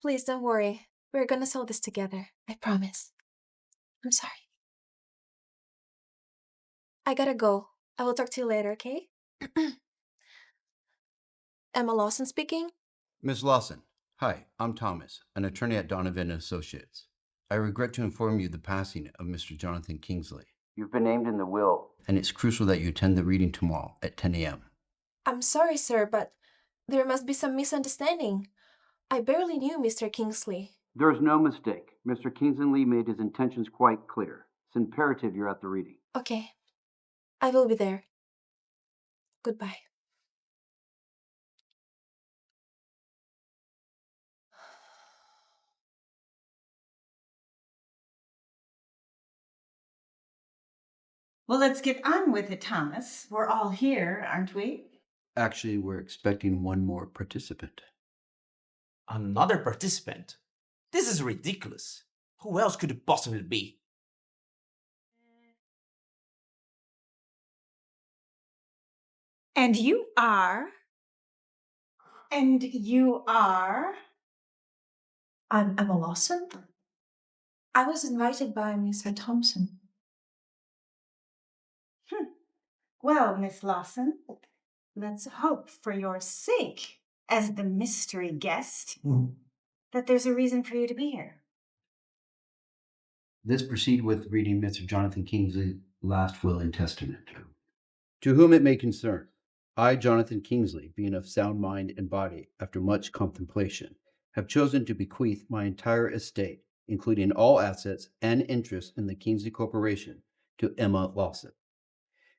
Please don't worry. We're gonna solve this together. I promise. I'm sorry. I gotta go. I will talk to you later, okay? Emma Lawson speaking. Ms. Lawson, hi, I'm Thomas, an attorney at Donovan and Associates. I regret to inform you the passing of Mr. Jonathan Kingsley. You've been named in the will, and it's crucial that you attend the reading tomorrow at 10 a.m. I'm sorry, sir, but there must be some misunderstanding. I barely knew Mr. Kingsley. There is no mistake. Mr. Kingsley made his intentions quite clear. It's imperative you're at the reading. Okay. I will be there. Goodbye. Well, let's get on with it, Thomas. We're all here, aren't we? Actually, we're expecting one more participant. Another participant? This is ridiculous. Who else could it possibly be? And you are? And you are? I'm Emma Lawson. I was invited by Mr. Thompson. Well, Miss Lawson, let's hope for your sake, as the mystery guest, that there's a reason for you to be here. Let's proceed with reading Mr. Jonathan Kingsley's last will and testament. To whom it may concern, I, Jonathan Kingsley, being of sound mind and body, after much contemplation, have chosen to bequeath my entire estate, including all assets and interests in the Kingsley Corporation, to Emma Lawson.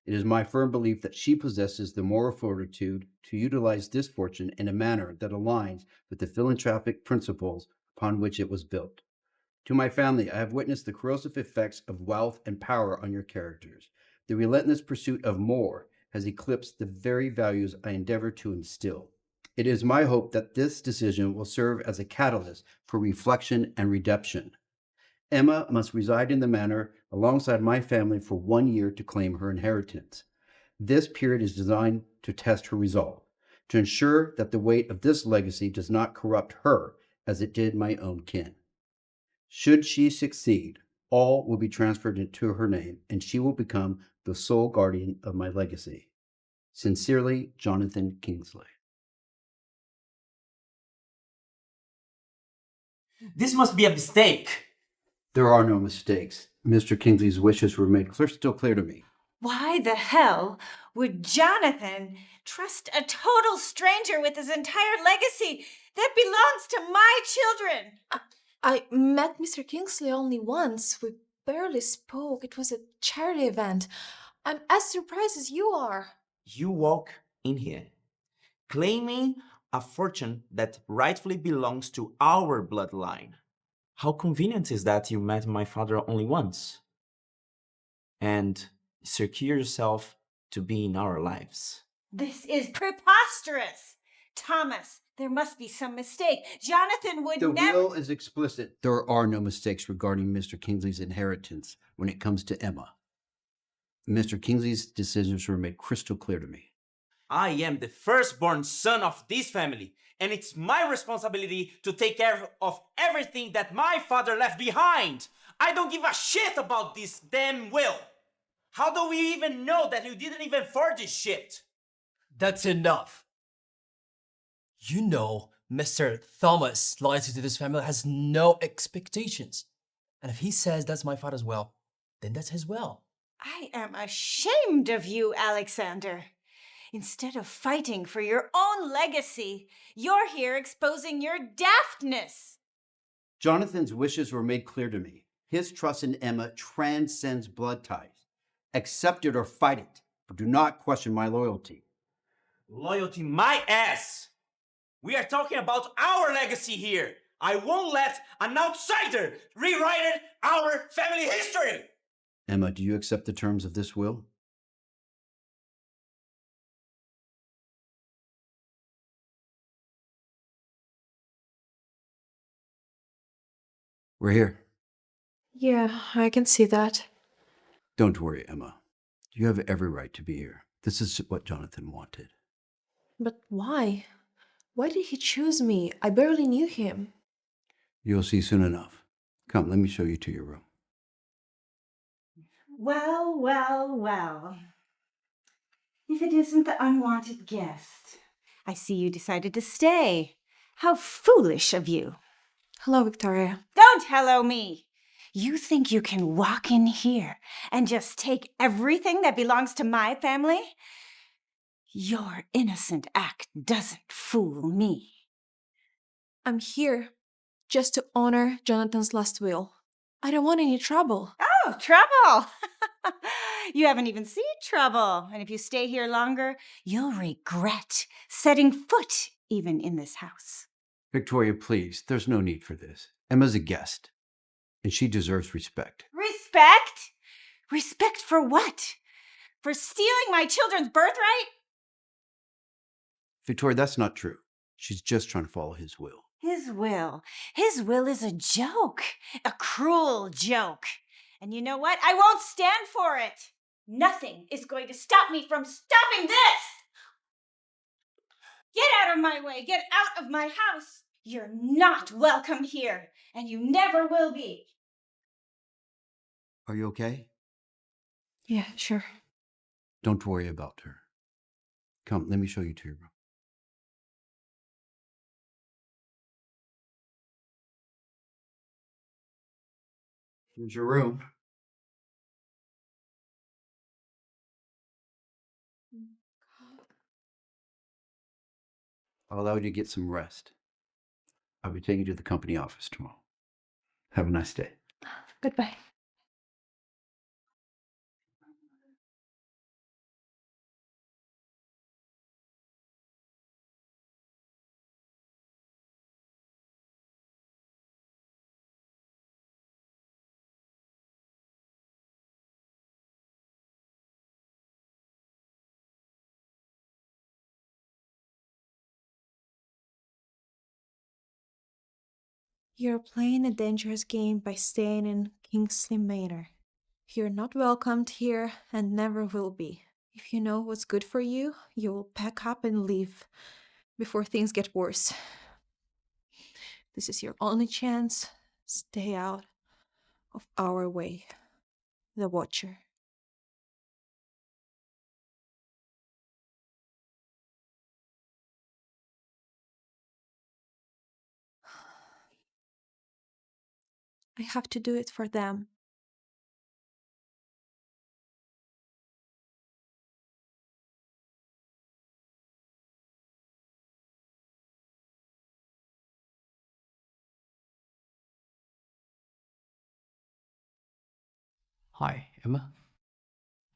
It is my firm belief that she possesses the moral fortitude to utilize this fortune in a manner that aligns with the philanthropic principles upon which it was built. To my family, I have witnessed the corrosive effects of wealth and power on your characters. The relentless pursuit of more has eclipsed the very values I endeavor to instill. It is my hope that this decision will serve as a catalyst for reflection and redemption. Emma must reside in the manor alongside my family for 1 year to claim her inheritance. This period is designed to test her resolve, to ensure that the weight of this legacy does not corrupt her as it did my own kin. Should she succeed, all will be transferred into her name, and she will become the sole guardian of my legacy. Sincerely, Jonathan Kingsley. This must be a mistake. There are no mistakes. Mr. Kingsley's wishes were made crystal clear to me. Why the hell would Jonathan trust a total stranger with his entire legacy that belongs to my children? I met Mr. Kingsley only once. We barely spoke. It was a charity event. I'm as surprised as you are. You walk in here, claiming a fortune that rightfully belongs to our bloodline. How convenient is that you met my father only once? And secure yourself to be in our lives. This is preposterous. Thomas, there must be some mistake. Jonathan would The never... will is explicit. There are no mistakes regarding Mr. Kingsley's inheritance when it comes to Emma. Mr. Kingsley's decisions were made crystal clear to me. I am the firstborn son of this family, and it's my responsibility to take care of everything that my father left behind. I don't give a shit about this damn will. How do we even know that you didn't even forge this shit? That's enough. You know, Mr. Thomas, loyalty to this family has no expectations. And if he says that's my father's will, then that's his will. I am ashamed of you, Alexander. Instead of fighting for your own legacy, you're here exposing your daftness. Jonathan's wishes were made clear to me. His trust in Emma transcends blood ties. Accept it or fight it, but do not question my loyalty. Loyalty my ass! We are talking about our legacy here. I won't let an outsider rewrite our family history. Emma, do you accept the terms of this will? We're here. Yeah, I can see that. Don't worry, Emma. You have every right to be here. This is what Jonathan wanted. But why? Why did he choose me? I barely knew him. You'll see soon enough. Come, let me show you to your room. Well, well, well. If it isn't the unwanted guest. I see you decided to stay. How foolish of you. Hello, Victoria. Don't hello me. You think you can walk in here and just take everything that belongs to my family? Your innocent act doesn't fool me. I'm here just to honor Jonathan's last will. I don't want any trouble. Oh, trouble! You haven't even seen trouble. And if you stay here longer, you'll regret setting foot even in this house. Victoria, please, there's no need for this. Emma's a guest, and she deserves respect. Respect? Respect for what? For stealing my children's birthright? Victoria, that's not true. She's just trying to follow his will. His will. His will is a joke. A cruel joke. And you know what? I won't stand for it. Nothing is going to stop me from stopping this. Get out of my way. Get out of my house. You're not welcome here, and you never will be. Are you okay? Yeah, sure. Don't worry about her. Come, let me show you to your room. Here's your room. I'll allow you to get some rest. I'll be taking you to the company office tomorrow. Have a nice day. Goodbye. You're playing a dangerous game by staying in Kingsley Manor. You're not welcomed here and never will be. If you know what's good for you, you will pack up and leave before things get worse. This is your only chance. Stay out of our way. The Watcher. I have to do it for them. Hi, Emma.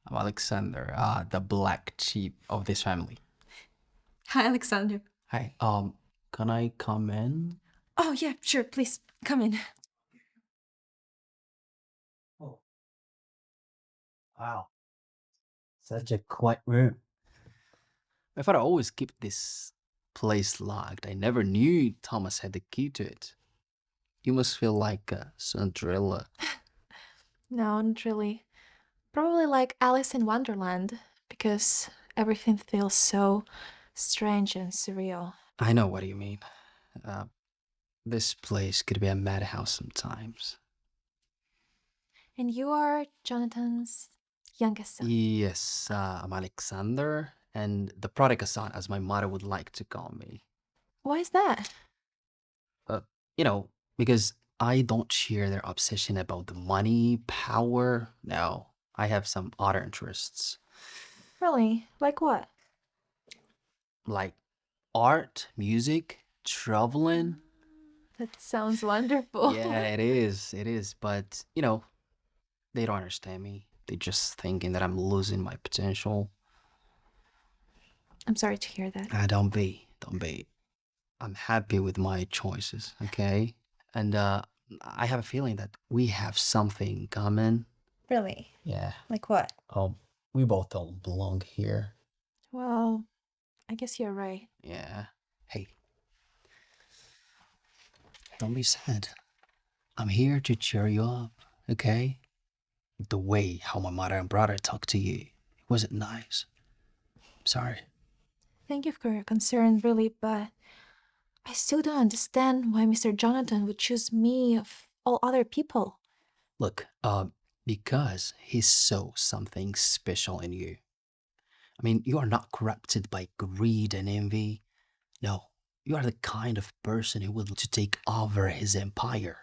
I'm Alexander, the black sheep of this family. Hi, Alexander. Hi, can I come in? Oh, yeah, sure, please, come in. Oh. Wow. Such a quiet room. My father always kept this place locked. I never knew Thomas had the key to it. You must feel like a Cinderella. No, not really. Probably like Alice in Wonderland, because everything feels so strange and surreal. I know what you mean. This place could be a madhouse sometimes. And you are Jonathan's youngest son. Yes, I'm Alexander, and the prodigal son, as my mother would like to call me. Why is that? You know, because I don't share their obsession about the money, power. No, I have some other interests, Really? Like what? like art, music, traveling. That sounds wonderful. Yeah, it is. But, you know, they don't understand me. They're just thinking that I'm losing my potential. I'm sorry to hear that. Don't be. I'm happy with my choices, okay? And I have a feeling that we have something in common. Really? Yeah. Like what? We both don't belong here. Well, I guess you're right. Yeah. Hey, don't be sad. I'm here to cheer you up, okay? The way how my mother and brother talked to you, it wasn't nice. I'm sorry. Thank you for your concern, really, but I still don't understand why Mr. Jonathan would choose me of all other people. Look, because he saw something special in you. I mean, you are not corrupted by greed and envy. No, you are the kind of person who would to take over his empire.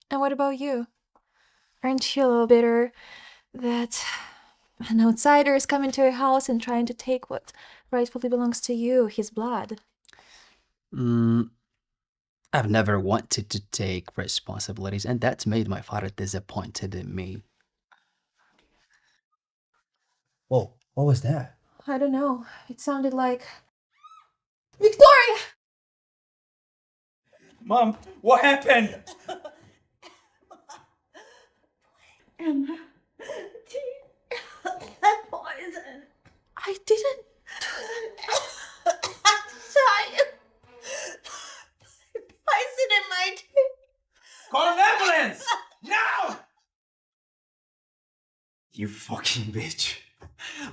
And what about you? Aren't you a little bitter that an outsider is coming to your house and trying to take what rightfully belongs to you, his blood? Mm, I've never wanted to take responsibilities, and that's made my father disappointed in me. Whoa, what was that? I don't know. It sounded like Victoria! Mom, what happened? Emma, that poison. I didn't. I saw you. Poison in my tea. Call an ambulance! Now! You fucking bitch.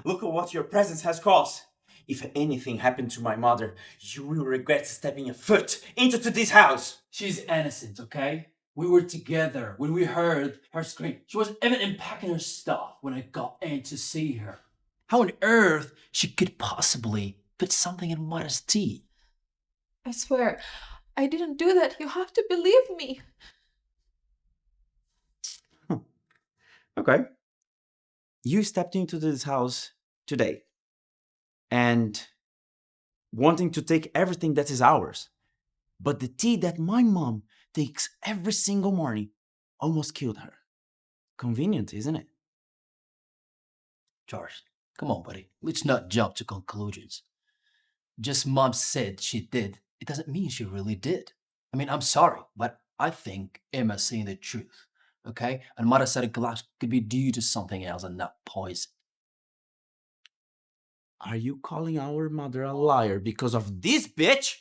Look at what your presence has caused. If anything happened to my mother, you will regret stepping a foot into this house. She's innocent, okay? We were together when we heard her scream. She was even unpacking her stuff when I got in to see her. How on earth she could possibly put something in mother's tea? I swear, I didn't do that. You have to believe me. Okay. You stepped into this house today and wanting to take everything that is ours. But the tea that my mom takes every single morning almost killed her. Convenient, isn't it? George, come on, buddy. Let's not jump to conclusions. Just mom said she did. It doesn't mean she really did. I mean, I'm sorry, but I think Emma's saying the truth, okay? And mother said a collapse could be due to something else and not poison. Are you calling our mother a liar because of this bitch?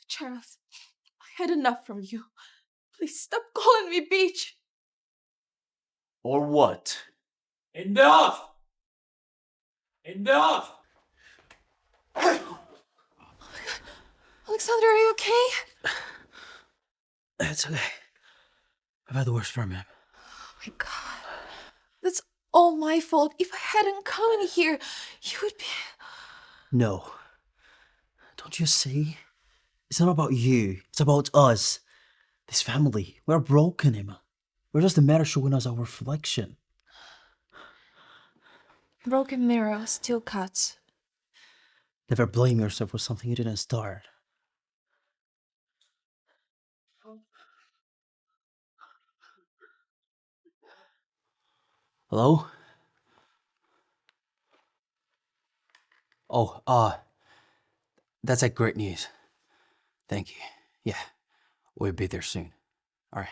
Charles, I had enough from you. Please stop calling me bitch. Or what? Enough! Enough! Alexander, are you okay? It's okay. I've had the worst from him. Oh my god. That's all my fault. If I hadn't come in here, you would be... No. Don't you see? It's not about you. It's about us. This family. We're broken, Emma. We're just the mirror showing us our reflection. Broken mirror still cuts. Never blame yourself for something you didn't start. Hello? Oh, that's great news. Thank you. Yeah, we'll be there soon. All right.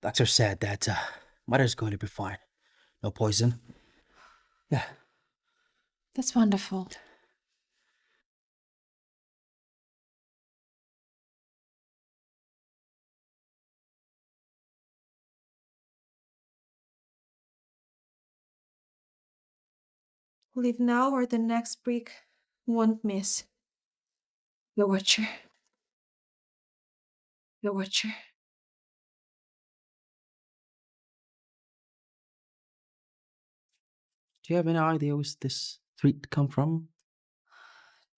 Doctor said that mother's going to be fine. No poison. Yeah. That's wonderful. Leave now or the next brick won't miss. The Watcher. The Watcher. Do you have any idea where this threat come from?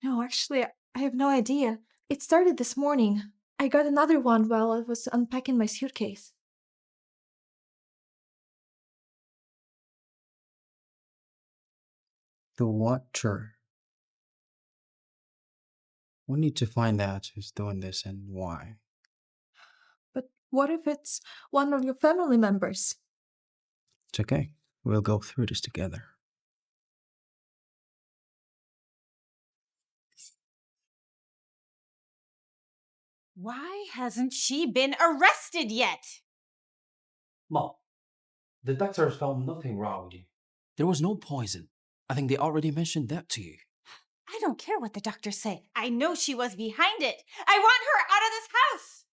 No, actually, I have no idea. It started this morning. I got another one while I was unpacking my suitcase. The Watcher. We need to find out who's doing this and why. But what if it's one of your family members? It's okay. We'll go through this together. Why hasn't she been arrested yet? Mom, the doctors found nothing wrong with you. There was no poison. I think they already mentioned that to you. I don't care what the doctors say. I know she was behind it. I want her out of this house.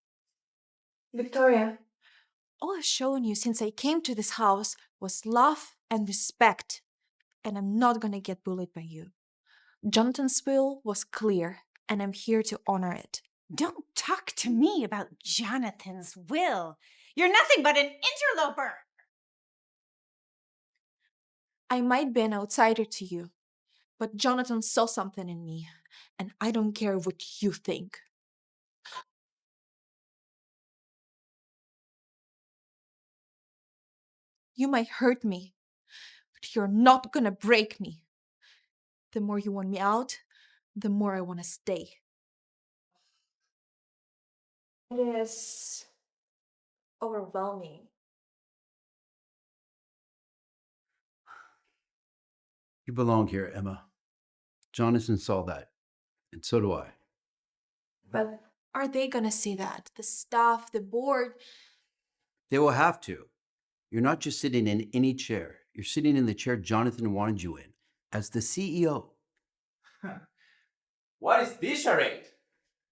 Victoria, all I've shown you since I came to this house was love and respect. and I'm not gonna get bullied by you. Jonathan's will was clear, and I'm here to honor it. Don't talk to me about Jonathan's will. You're nothing but an interloper. I might be an outsider to you, but Jonathan saw something in me, and I don't care what you think. You might hurt me, but you're not gonna break me. The more you want me out, the more I want to stay. It is overwhelming. You belong here, Emma. Jonathan saw that, and so do I. But are they gonna see that? The staff, the board? They will have to. You're not just sitting in any chair. You're sitting in the chair Jonathan wanted you in, as the CEO. What is this charade?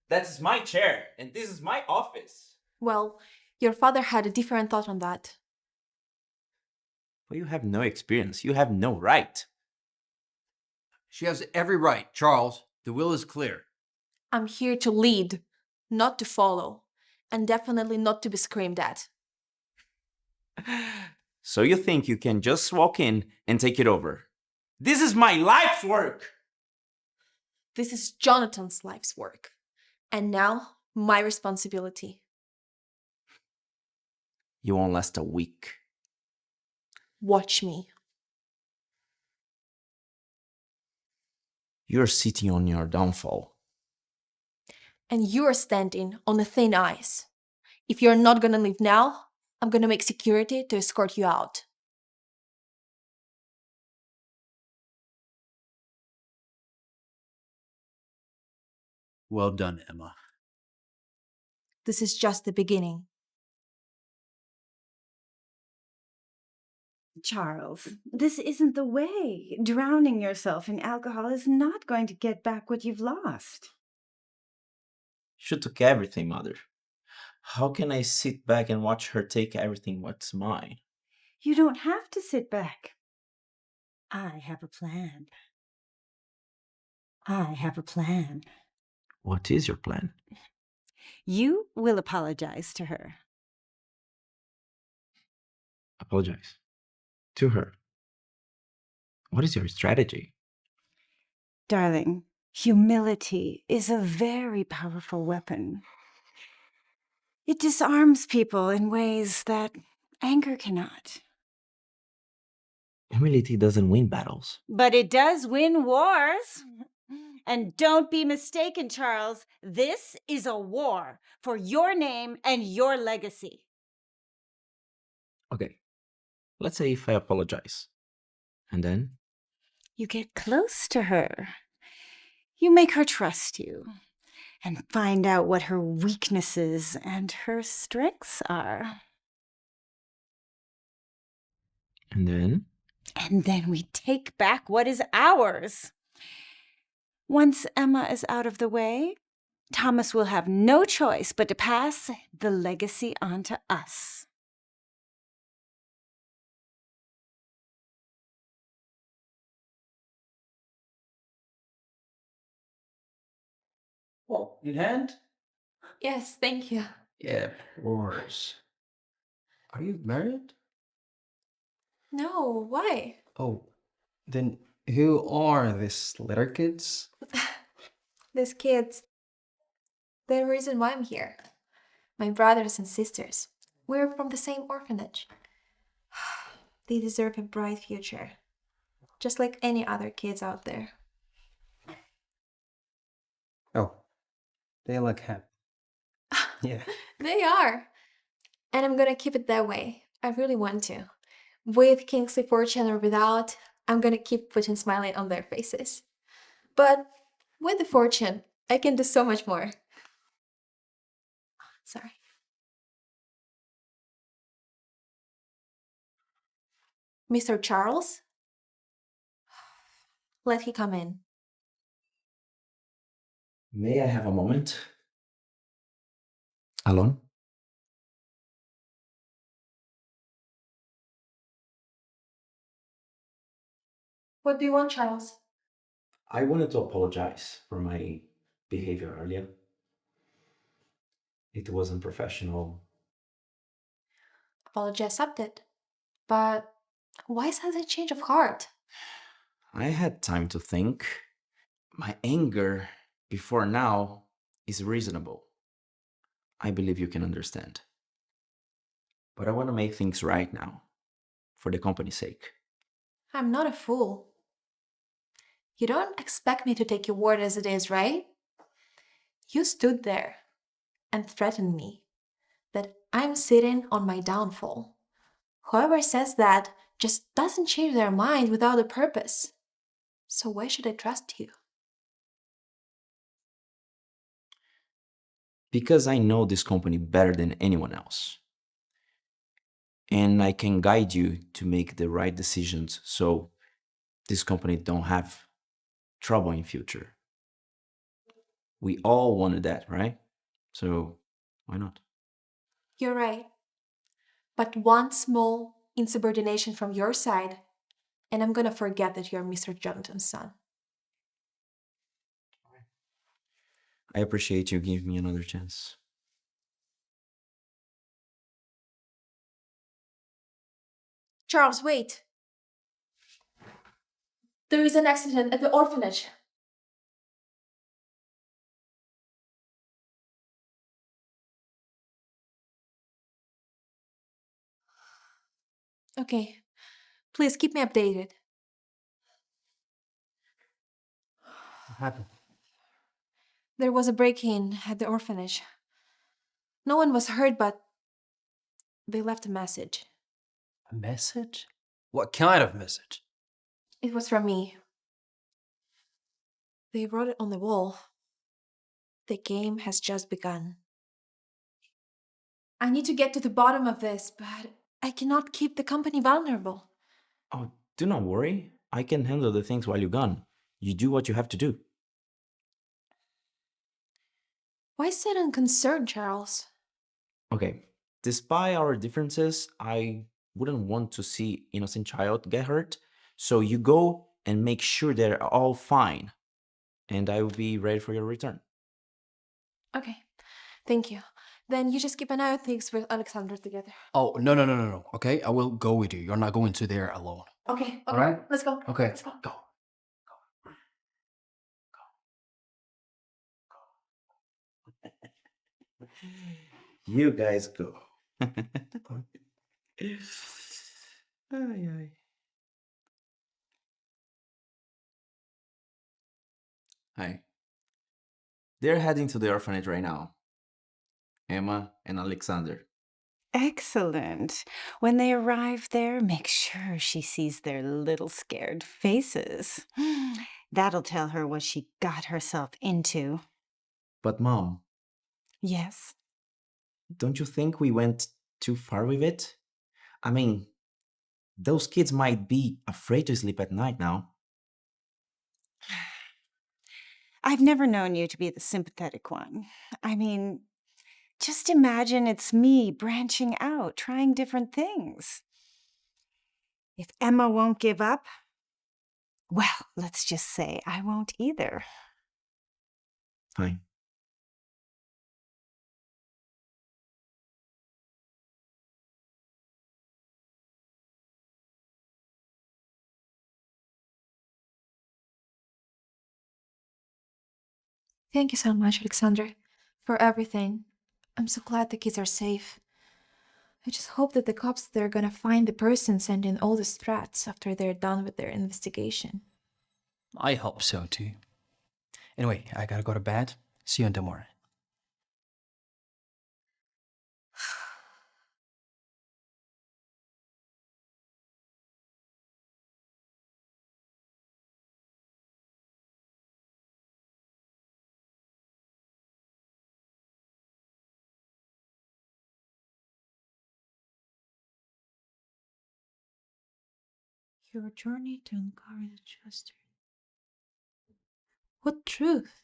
That is my chair, and this is my office. Well, your father had a different thought on that. But you have no experience. You have no right. She has every right, Charles. The will is clear. I'm here to lead, not to follow, and definitely not to be screamed at. So you think you can just walk in and take it over? This is my life's work! This is Jonathan's life's work, and now my responsibility. You won't last a week. Watch me. You're sitting on your downfall. And you're standing on the thin ice. If you're not gonna leave now, I'm gonna make security to escort you out. Well done, Emma. This is just the beginning. Charles, this isn't the way. Drowning yourself in alcohol is not going to get back what you've lost. She took everything, Mother. How can I sit back and watch her take everything what's mine? You don't have to sit back. I have a plan. I have a plan. What is your plan? You will apologize to her. Apologize. To her. What is your strategy? Darling, humility is a very powerful weapon. It disarms people in ways that anger cannot. Humility doesn't win battles. But it does win wars. And don't be mistaken, Charles. This is a war for your name and your legacy. Okay. Let's say if I apologize. And then? You get close to her. You make her trust you and find out what her weaknesses and her strengths are. And then? And then we take back what is ours. Once Emma is out of the way, Thomas will have no choice but to pass the legacy on to us. Well, in hand? Yes, thank you. Yeah, of course. Are you married? No, why? Oh, then who are these little kids? These kids, they're the reason why I'm here. My brothers and sisters. We're from the same orphanage. They deserve a bright future, just like any other kids out there. Oh, they look happy. Yeah. They are. And I'm gonna keep it that way. I really want to. With Kingsley fortune or without, I'm gonna keep putting smiling on their faces. But with the fortune, I can do so much more. Sorry. Mr. Charles? Let he come in. May I have a moment? Alone? What do you want, Charles? I wanted to apologize for my behavior earlier. It wasn't professional. Apology accepted. But why sudden change of heart? I had time to think. My anger before now is reasonable. I believe you can understand. But I want to make things right now, for the company's sake. I'm not a fool. You don't expect me to take your word as it is, right? You stood there and threatened me that I'm sitting on my downfall. Whoever says that just doesn't change their mind without a purpose. So why should I trust you? Because I know this company better than anyone else. And I can guide you to make the right decisions so this company don't have trouble in future. We all wanted that, right? So why not? You're right. But one small insubordination from your side, and I'm gonna forget that you're Mr. Jonathan's son. I appreciate you giving me another chance. Charles, wait! There is an accident at the orphanage. Okay, please keep me updated. What happened? There was a break in at the orphanage. No one was hurt, but they left a message. A message? What kind of message? It was from me. They wrote it on the wall. The game has just begun. I need to get to the bottom of this, but I cannot keep the company vulnerable. Oh, do not worry. I can handle the things while you're gone. You do what you have to do. Why sudden concern, Charles? Okay. Despite our differences, I wouldn't want to see innocent child get hurt. So you go and make sure they're all fine. And I will be ready for your return. Okay, thank you. Then you just keep an eye on things with Alexander together. Oh, no. Okay, I will go with you. You're not going to there alone. Okay, All right? let's go. Okay, Let's go. go. You guys go. Ay, ay. Hi. They're heading to the orphanage right now. Emma and Alexander. Excellent. When they arrive there, make sure she sees their little scared faces. That'll tell her what she got herself into. But Mom, Yes. don't you think we went too far with it? I mean, those kids might be afraid to sleep at night now. I've never known you to be the sympathetic one. I mean, just imagine it's me branching out, trying different things. If Emma won't give up, well, let's just say I won't either. Fine. Thank you so much, Alexander, for everything. I'm so glad the kids are safe. I just hope that the cops they're gonna find the person sending all these threats after they're done with their investigation. I hope so too. Anyway, I gotta go to bed. See you in the morning. Your journey to uncover the truth. What truth?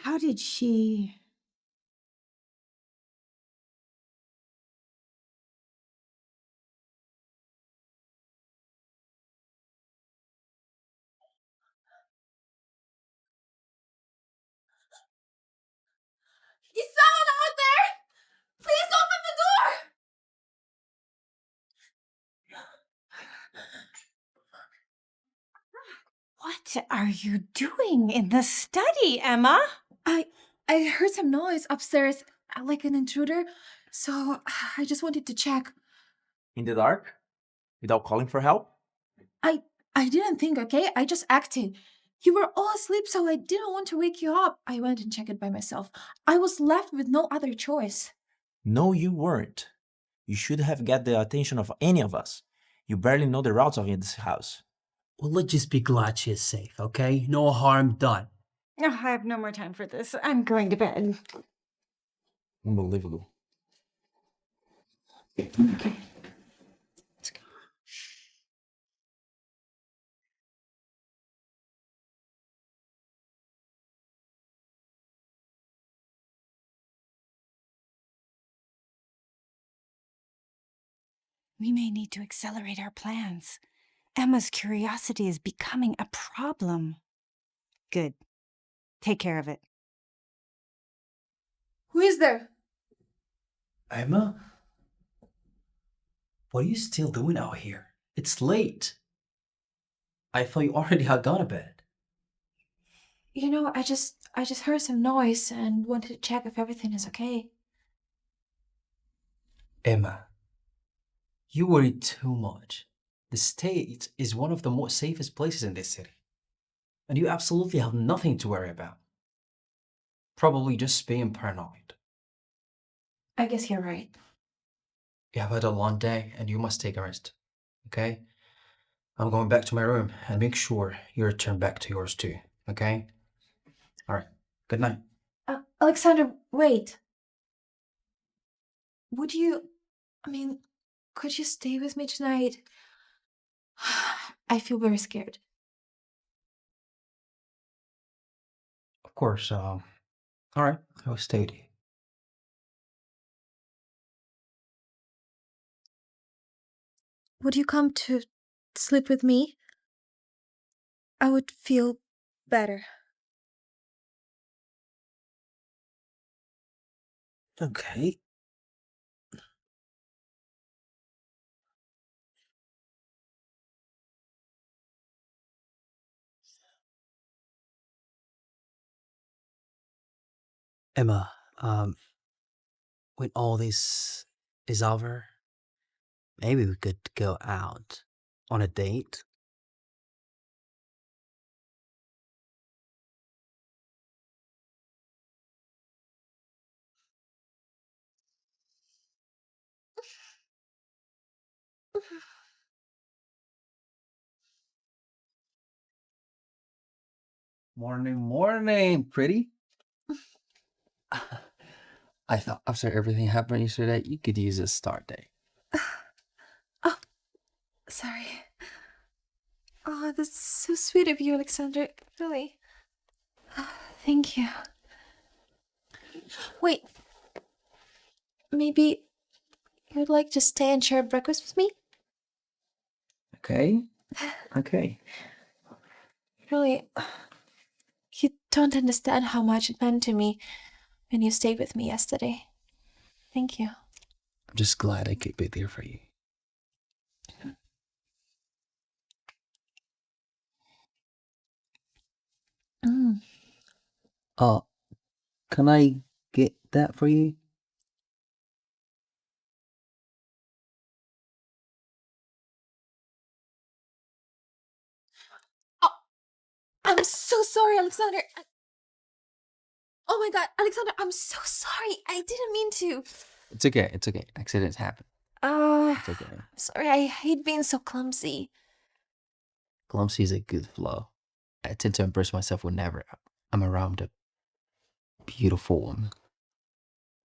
How did she... Is someone out there? Please open the door! What are you doing in the study, Emma? I heard some noise upstairs, like an intruder, so I just wanted to check. In the dark? Without calling for help? I didn't think, okay? I just acted. You were all asleep, so I didn't want to wake you up. I went and checked it by myself. I was left with no other choice. No, you weren't. You should have got the attention of any of us. You barely know the routes of this house. Well, let's just be glad she is safe, okay? No harm done. Oh, I have no more time for this. I'm going to bed. Unbelievable. Okay. Let's go. We may need to accelerate our plans. Emma's curiosity is becoming a problem. Good. Take care of it. Who is there? Emma? What are you still doing out here? It's late. I thought you already had gone to bed. You know, I just heard some noise and wanted to check if everything is okay. Emma, you worry too much. The state is one of the most safest places in this city. And you absolutely have nothing to worry about. Probably just being paranoid. I guess you're right. You have had a long day and you must take a rest. Okay? I'm going back to my room and make sure you return back to yours too. Okay? Alright. Good night. Alexander, wait. Could you stay with me tonight? I feel very scared. Of course, alright. I will stay with you. Would you come to sleep with me? I would feel better. Okay. Emma, when all this is over, maybe we could go out on a date. Morning, morning, pretty. I thought after everything happened yesterday, you could use a start day. Oh, sorry. Oh, that's so sweet of you, Alexander. Really. Thank you. Wait. Maybe you'd like to stay and share breakfast with me? Okay. Okay. Really, you don't understand how much it meant to me when you stayed with me yesterday. Thank you. I'm just glad I could be there for you. Mm. Can I get that for you? Oh, I'm so sorry, Alexander. Oh my God, Alexander, I'm so sorry. I didn't mean to. It's okay. It's okay. Accidents happen. It's okay. I'm sorry. I hate being so clumsy. Clumsy is a good flaw. I tend to embarrass myself whenever I'm around a beautiful woman.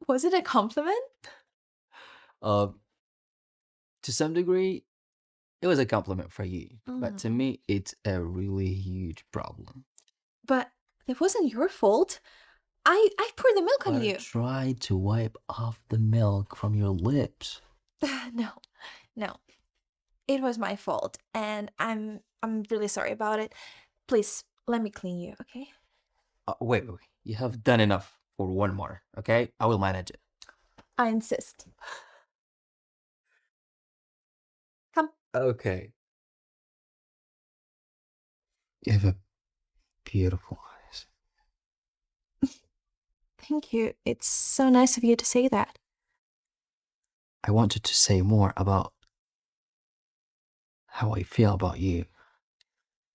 Was it a compliment? To some degree, it was a compliment for you. But to me, it's a really huge problem. But it wasn't your fault. I poured the milk on But I you. tried to wipe off the milk from your lips. No, no. It was my fault, and I'm really sorry about it. Please let me clean you, okay? Wait. You have done enough for one more, okay? I will manage it. I insist. Come. Okay. You have a beautiful eyes. Thank you. It's so nice of you to say that. I wanted to say more about how I feel about you.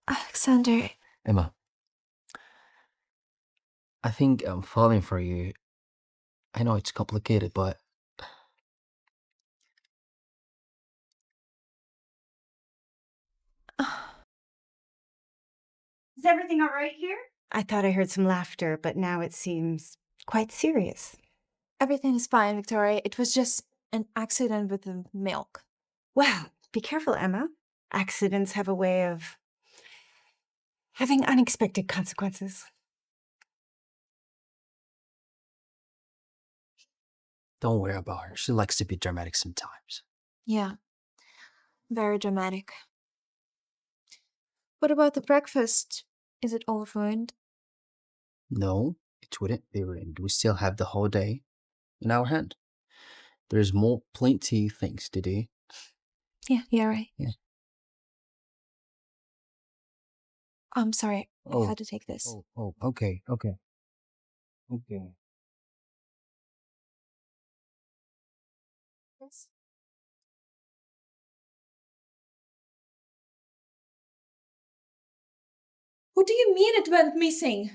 Alexander, Emma, I think I'm falling for you. I know it's complicated, but Is everything all right here? I thought I heard some laughter, but now it seems quite serious. everything is fine, Victoria. It was just an accident with the milk. Well, be careful, Emma. Accidents have a way of having unexpected consequences. don't worry about her. She likes to be dramatic sometimes. Yeah, very dramatic. What about the breakfast? Is it all ruined? No, it wouldn't be ruined. We still have the whole day in our hand. There's more plenty things to do. Yeah, you're right. Yeah. I'm sorry. I Oh, had to take this. okay. Yes. What do you mean it went missing?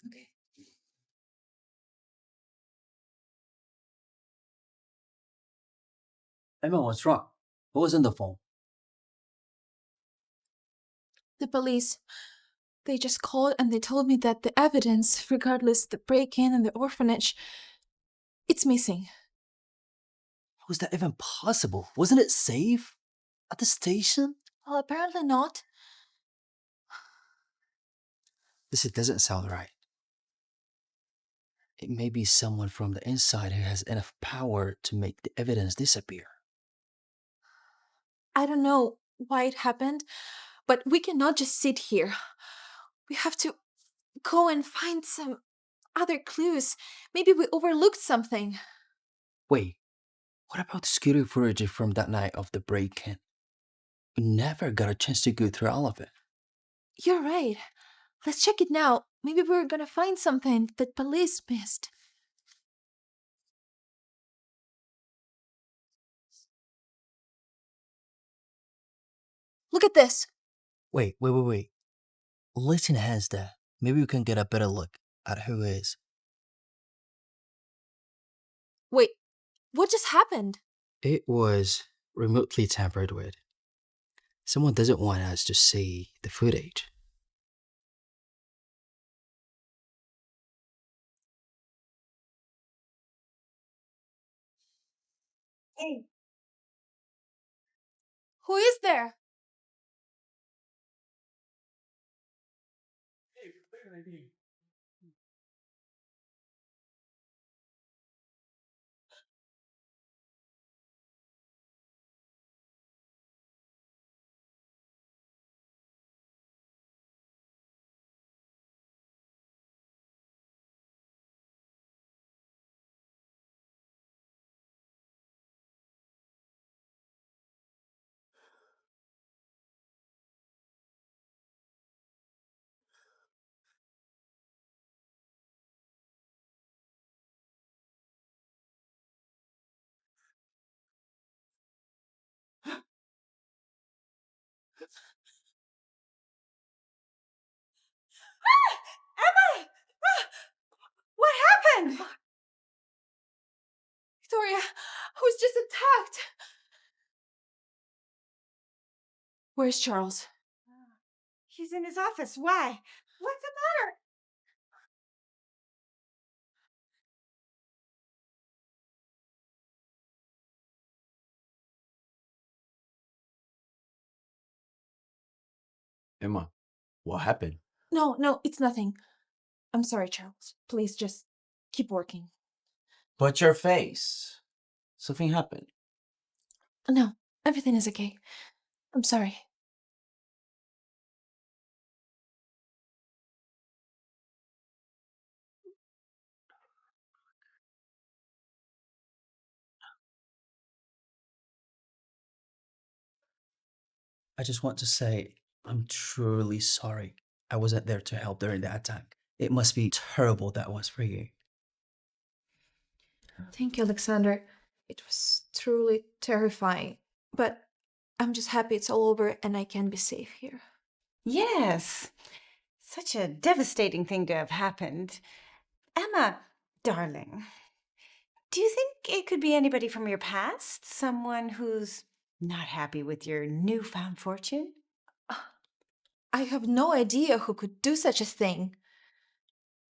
Okay. Emma, what's wrong? What was on the phone? The police, they just called and they told me that the evidence, regardless the break-in and the orphanage, it's missing. How was that even possible? Wasn't it safe? At the station? Well, apparently not. This doesn't sound right. It may be someone from the inside who has enough power to make the evidence disappear. I don't know why it happened, but we cannot just sit here. We have to go and find some other clues. Maybe we overlooked something. Wait, what about the security footage from that night of the break-in? We never got a chance to go through all of it. You're right. Let's check it now. Maybe we're gonna find something that police missed. Look at this. Wait. Listen hands there. Maybe we can get a better look at who is. Wait, what just happened? It was remotely tampered with. Someone doesn't want us to see the footage. Hey, Who is there? Emma! What happened? Victoria, I was just attacked. Where's Charles? He's in his office. Why? What's the matter? Emma, what happened? No, it's nothing. I'm sorry, Charles. Please just keep working. But your face. Something happened. No, everything is okay. I'm sorry. I just want to say I'm truly sorry. I wasn't there to help during the attack. It must be terrible that was for you. Thank you, Alexander. It was truly terrifying. But I'm just happy it's all over and I can be safe here. Yes, such a devastating thing to have happened. Emma, darling, do you think it could be anybody from your past? Someone who's not happy with your newfound fortune? I have no idea who could do such a thing.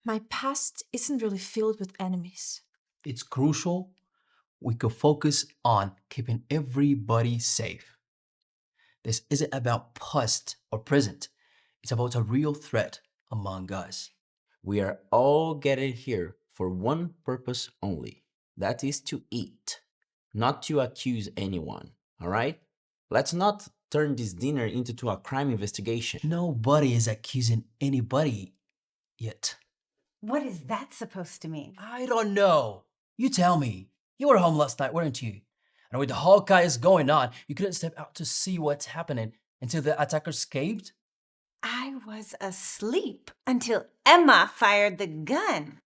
My past isn't really filled with enemies. It's crucial we could focus on keeping everybody safe. This isn't about past or present. It's about a real threat among us. We are all gathered here for one purpose only. That is to eat, not to accuse anyone, all right? Let's not turn this dinner into a crime investigation. Nobody is accusing anybody yet. What is that supposed to mean? I don't know. You tell me. You were home last night, weren't you? And with the whole chaos going on, you couldn't step out to see what's happening until the attacker escaped? I was asleep until Emma fired the gun.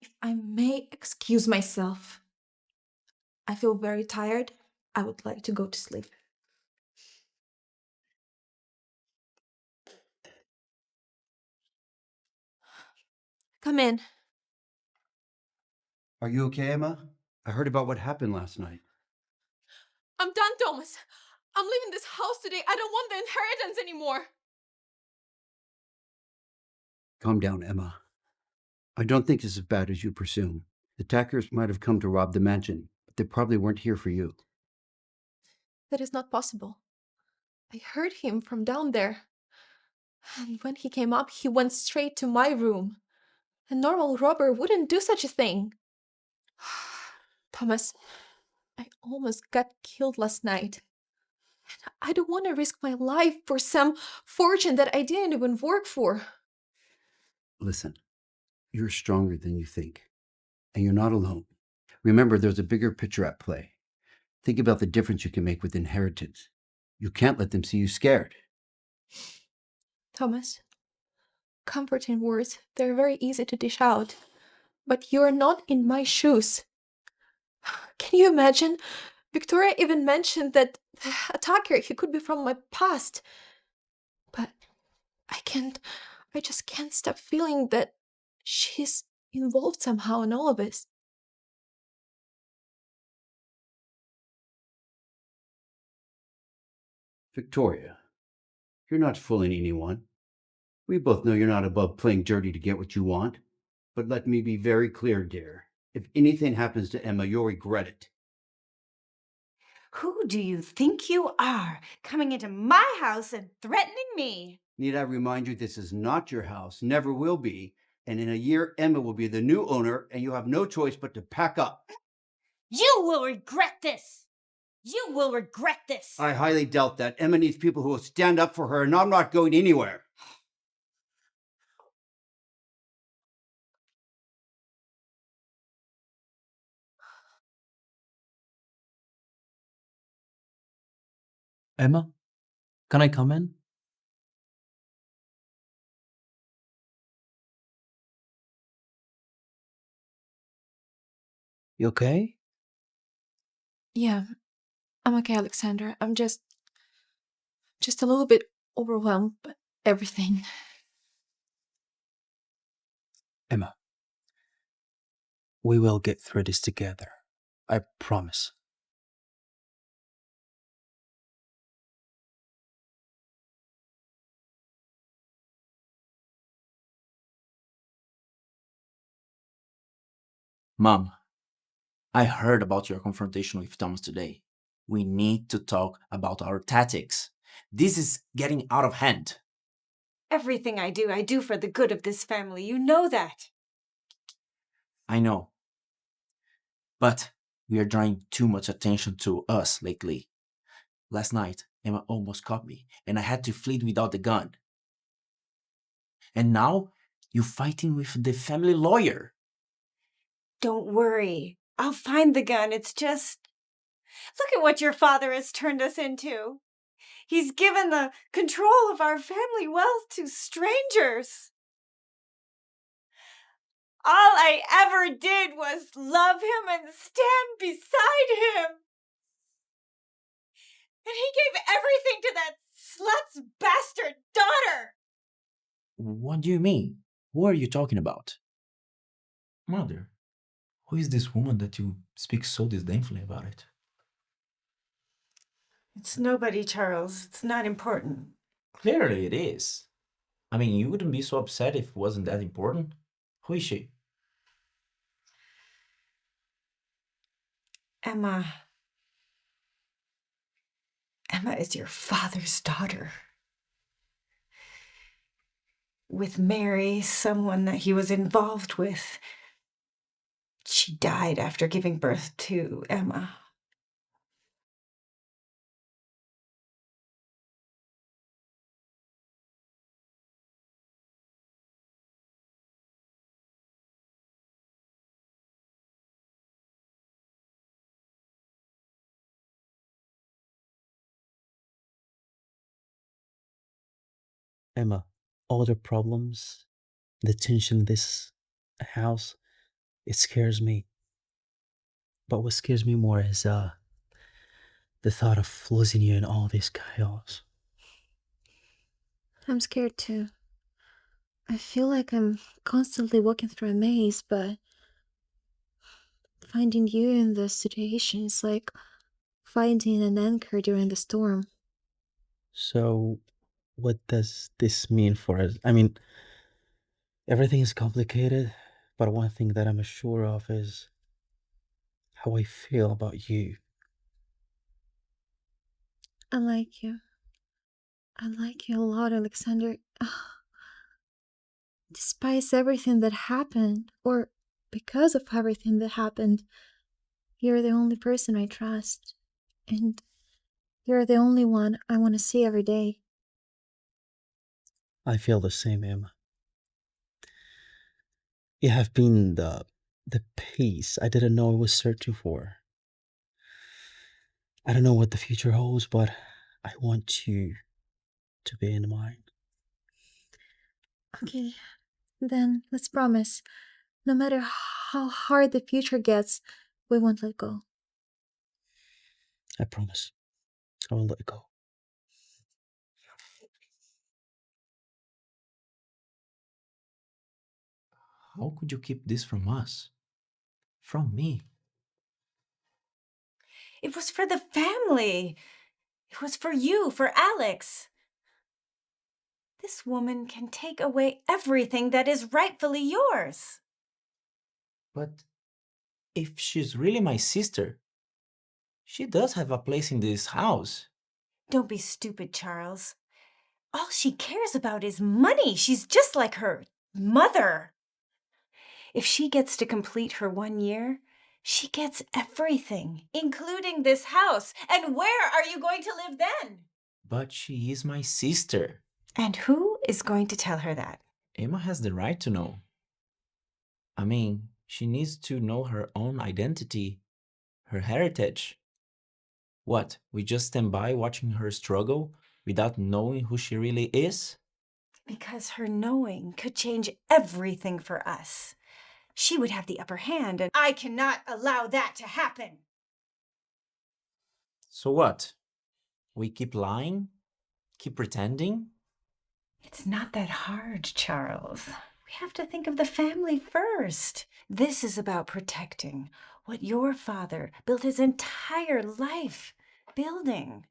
If I may excuse myself, I feel very tired. I would like to go to sleep. Come in. Are you okay, Emma? I heard about what happened last night. I'm done, Thomas. I'm leaving this house today. I don't want the inheritance anymore. Calm down, Emma. I don't think it's as bad as you presume. The attackers might have come to rob the mansion, but they probably weren't here for you. That is not possible. I heard him from down there. And when he came up, he went straight to my room. A normal robber wouldn't do such a thing. Thomas, I almost got killed last night. And I don't want to risk my life for some fortune that I didn't even work for. Listen, you're stronger than you think, and you're not alone. Remember, there's a bigger picture at play. Think about the difference you can make with inheritance. You can't let them see you scared. Thomas, comforting words, they're very easy to dish out. But you're not in my shoes. Can you imagine? Victoria even mentioned that the attacker, he could be from my past. But I just can't stop feeling that she's involved somehow in all of this. Victoria, you're not fooling anyone. We both know you're not above playing dirty to get what you want. But let me be very clear, dear. If anything happens to Emma, you'll regret it. Who do you think you are, coming into my house and threatening me? Need I remind you, this is not your house, never will be. And in a year, Emma will be the new owner, and you have no choice but to pack up. You will regret this! You will regret this! I highly doubt that. Emma needs people who will stand up for her, and I'm not going anywhere. Emma, can I come in? You okay? Yeah, I'm okay, Alexander. I'm just a little bit overwhelmed by everything. Emma, we will get through this together. I promise. Mom, I heard about your confrontation with Thomas today. We need to talk about our tactics. This is getting out of hand. Everything I do for the good of this family. You know that. I know. But we are drawing too much attention to us lately. Last night, Emma almost caught me, and I had to flee without the gun. And now, you're fighting with the family lawyer. Don't worry. I'll find the gun. It's just... Look at what your father has turned us into. He's given the control of our family wealth to strangers. All I ever did was love him and stand beside him. And he gave everything to that slut's bastard daughter. What do you mean? Who are you talking about? Mother, who is this woman that you speak so disdainfully about it? It's nobody, Charles. It's not important. Clearly it is. I mean, you wouldn't be so upset if it wasn't that important. Who is she? Emma. Emma is your father's daughter. With Mary, someone that he was involved with. She died after giving birth to Emma. Emma, all the problems, the tension in this house, it scares me. But what scares me more is the thought of losing you in all this chaos. I'm scared too. I feel like I'm constantly walking through a maze, but finding you in this situation is like finding an anchor during the storm. So, what does this mean for us? I mean, everything is complicated, but one thing that I'm sure of is how I feel about you. I like you. I like you a lot, Alexander. Despite everything that happened, or because of everything that happened, you're the only person I trust. And you're the only one I want to see every day. I feel the same, Emma. You have been the peace I didn't know I was searching for. I don't know what the future holds, but I want you to be in mine. Okay, then let's promise. No matter how hard the future gets, we won't let go. I promise. I won't let it go. How could you keep this from us? From me? It was for the family. It was for you, for Alex. This woman can take away everything that is rightfully yours. But if she's really my sister, she does have a place in this house. Don't be stupid, Charles. All she cares about is money. She's just like her mother. If she gets to complete her 1 year, she gets everything, including this house. And where are you going to live then? But she is my sister. And who is going to tell her that? Emma has the right to know. I mean, she needs to know her own identity, her heritage. What, we just stand by watching her struggle without knowing who she really is? Because her knowing could change everything for us. She would have the upper hand, and I cannot allow that to happen. So what? We keep lying? Keep pretending? It's not that hard, Charles. We have to think of the family first. This is about protecting what your father built his entire life building.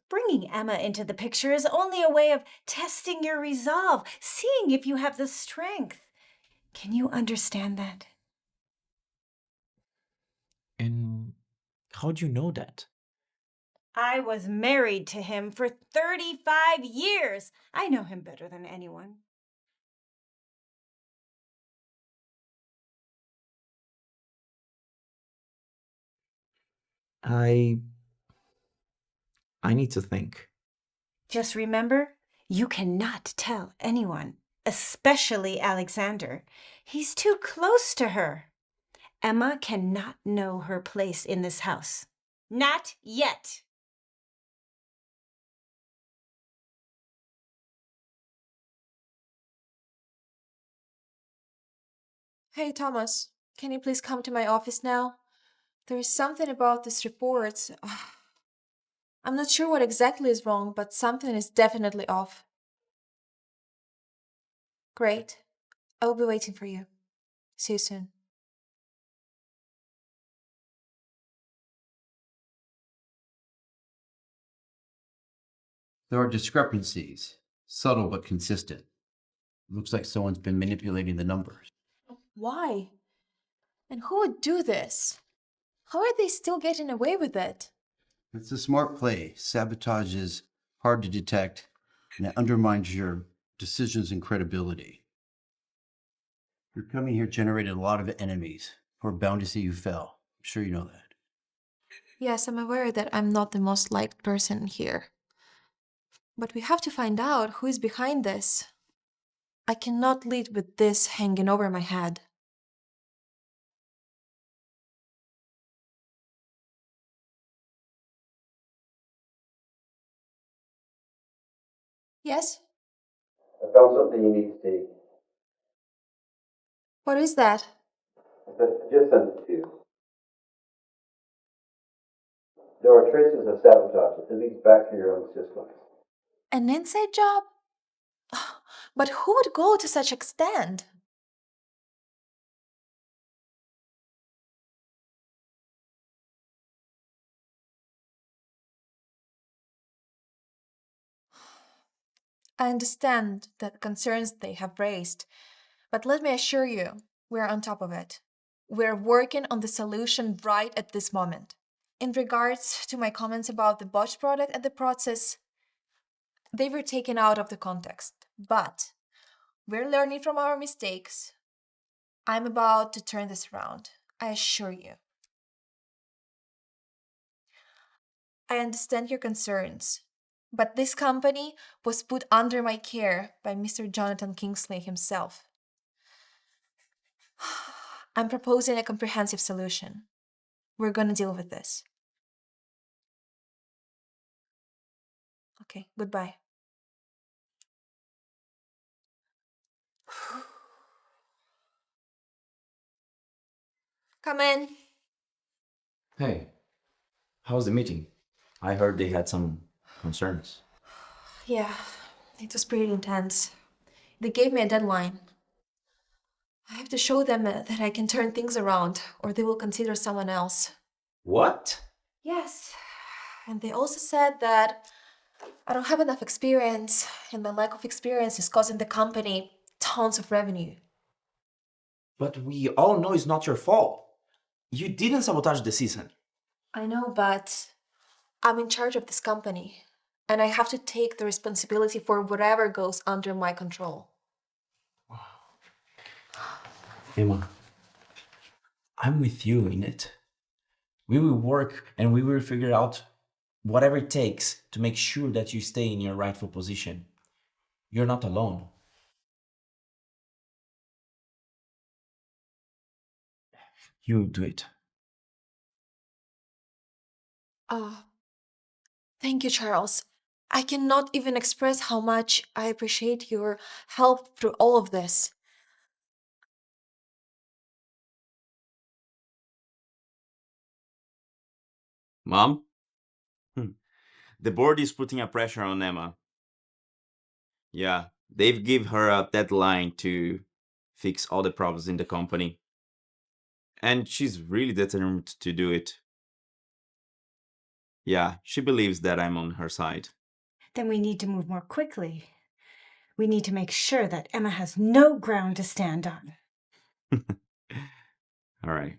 Bringing Emma into the picture is only a way of testing your resolve, seeing if you have the strength. Can you understand that? And how do you know that? I was married to him for 35 years. I know him better than anyone. I need to think. Just remember, you cannot tell anyone, especially Alexander. He's too close to her. Emma cannot know her place in this house. Not yet. Hey, Thomas, can you please come to my office now? There is something about this report. I'm not sure what exactly is wrong, but something is definitely off. Great. I'll be waiting for you. See you soon. There are discrepancies, subtle but consistent. Looks like someone's been manipulating the numbers. Why? And who would do this? How are they still getting away with it? It's a smart play. Sabotage is hard to detect, and it undermines your decisions and credibility. Your coming here generated a lot of enemies who are bound to see you fail. I'm sure you know that. Yes, I'm aware that I'm not the most liked person here. But we have to find out who is behind this. I cannot lead with this hanging over my head. Yes? I found something you need to see. What is that? I just sent it to you. There are traces of sabotage. It leads back to your own systems. An inside job? But who would go to such extent? I understand the concerns they have raised, but let me assure you, we're on top of it. We're working on the solution right at this moment. In regards to my comments about the botched product and the process, they were taken out of the context, but we're learning from our mistakes. I'm about to turn this around, I assure you. I understand your concerns, but this company was put under my care by Mr. Jonathan Kingsley himself. I'm proposing a comprehensive solution. We're gonna deal with this. Okay, goodbye. Come in. Hey, how's the meeting? I heard they had some concerns. Yeah, it was pretty intense. They gave me a deadline. I have to show them that I can turn things around, or they will consider someone else. What? Yes, and they also said that I don't have enough experience, and the lack of experience is causing the company tons of revenue. But we all know it's not your fault. You didn't sabotage the season. I know, but I'm in charge of this company, and I have to take the responsibility for whatever goes under my control. Emma, I'm with you in it. We will work and we will figure out whatever it takes to make sure that you stay in your rightful position. You're not alone. You do it. Ah, thank you, Charles. I cannot even express how much I appreciate your help through all of this. Mom? The board is putting a pressure on Emma. Yeah, they've give her a deadline to fix all the problems in the company. And she's really determined to do it. Yeah, she believes that I'm on her side. Then we need to move more quickly. We need to make sure that Emma has no ground to stand on. All right.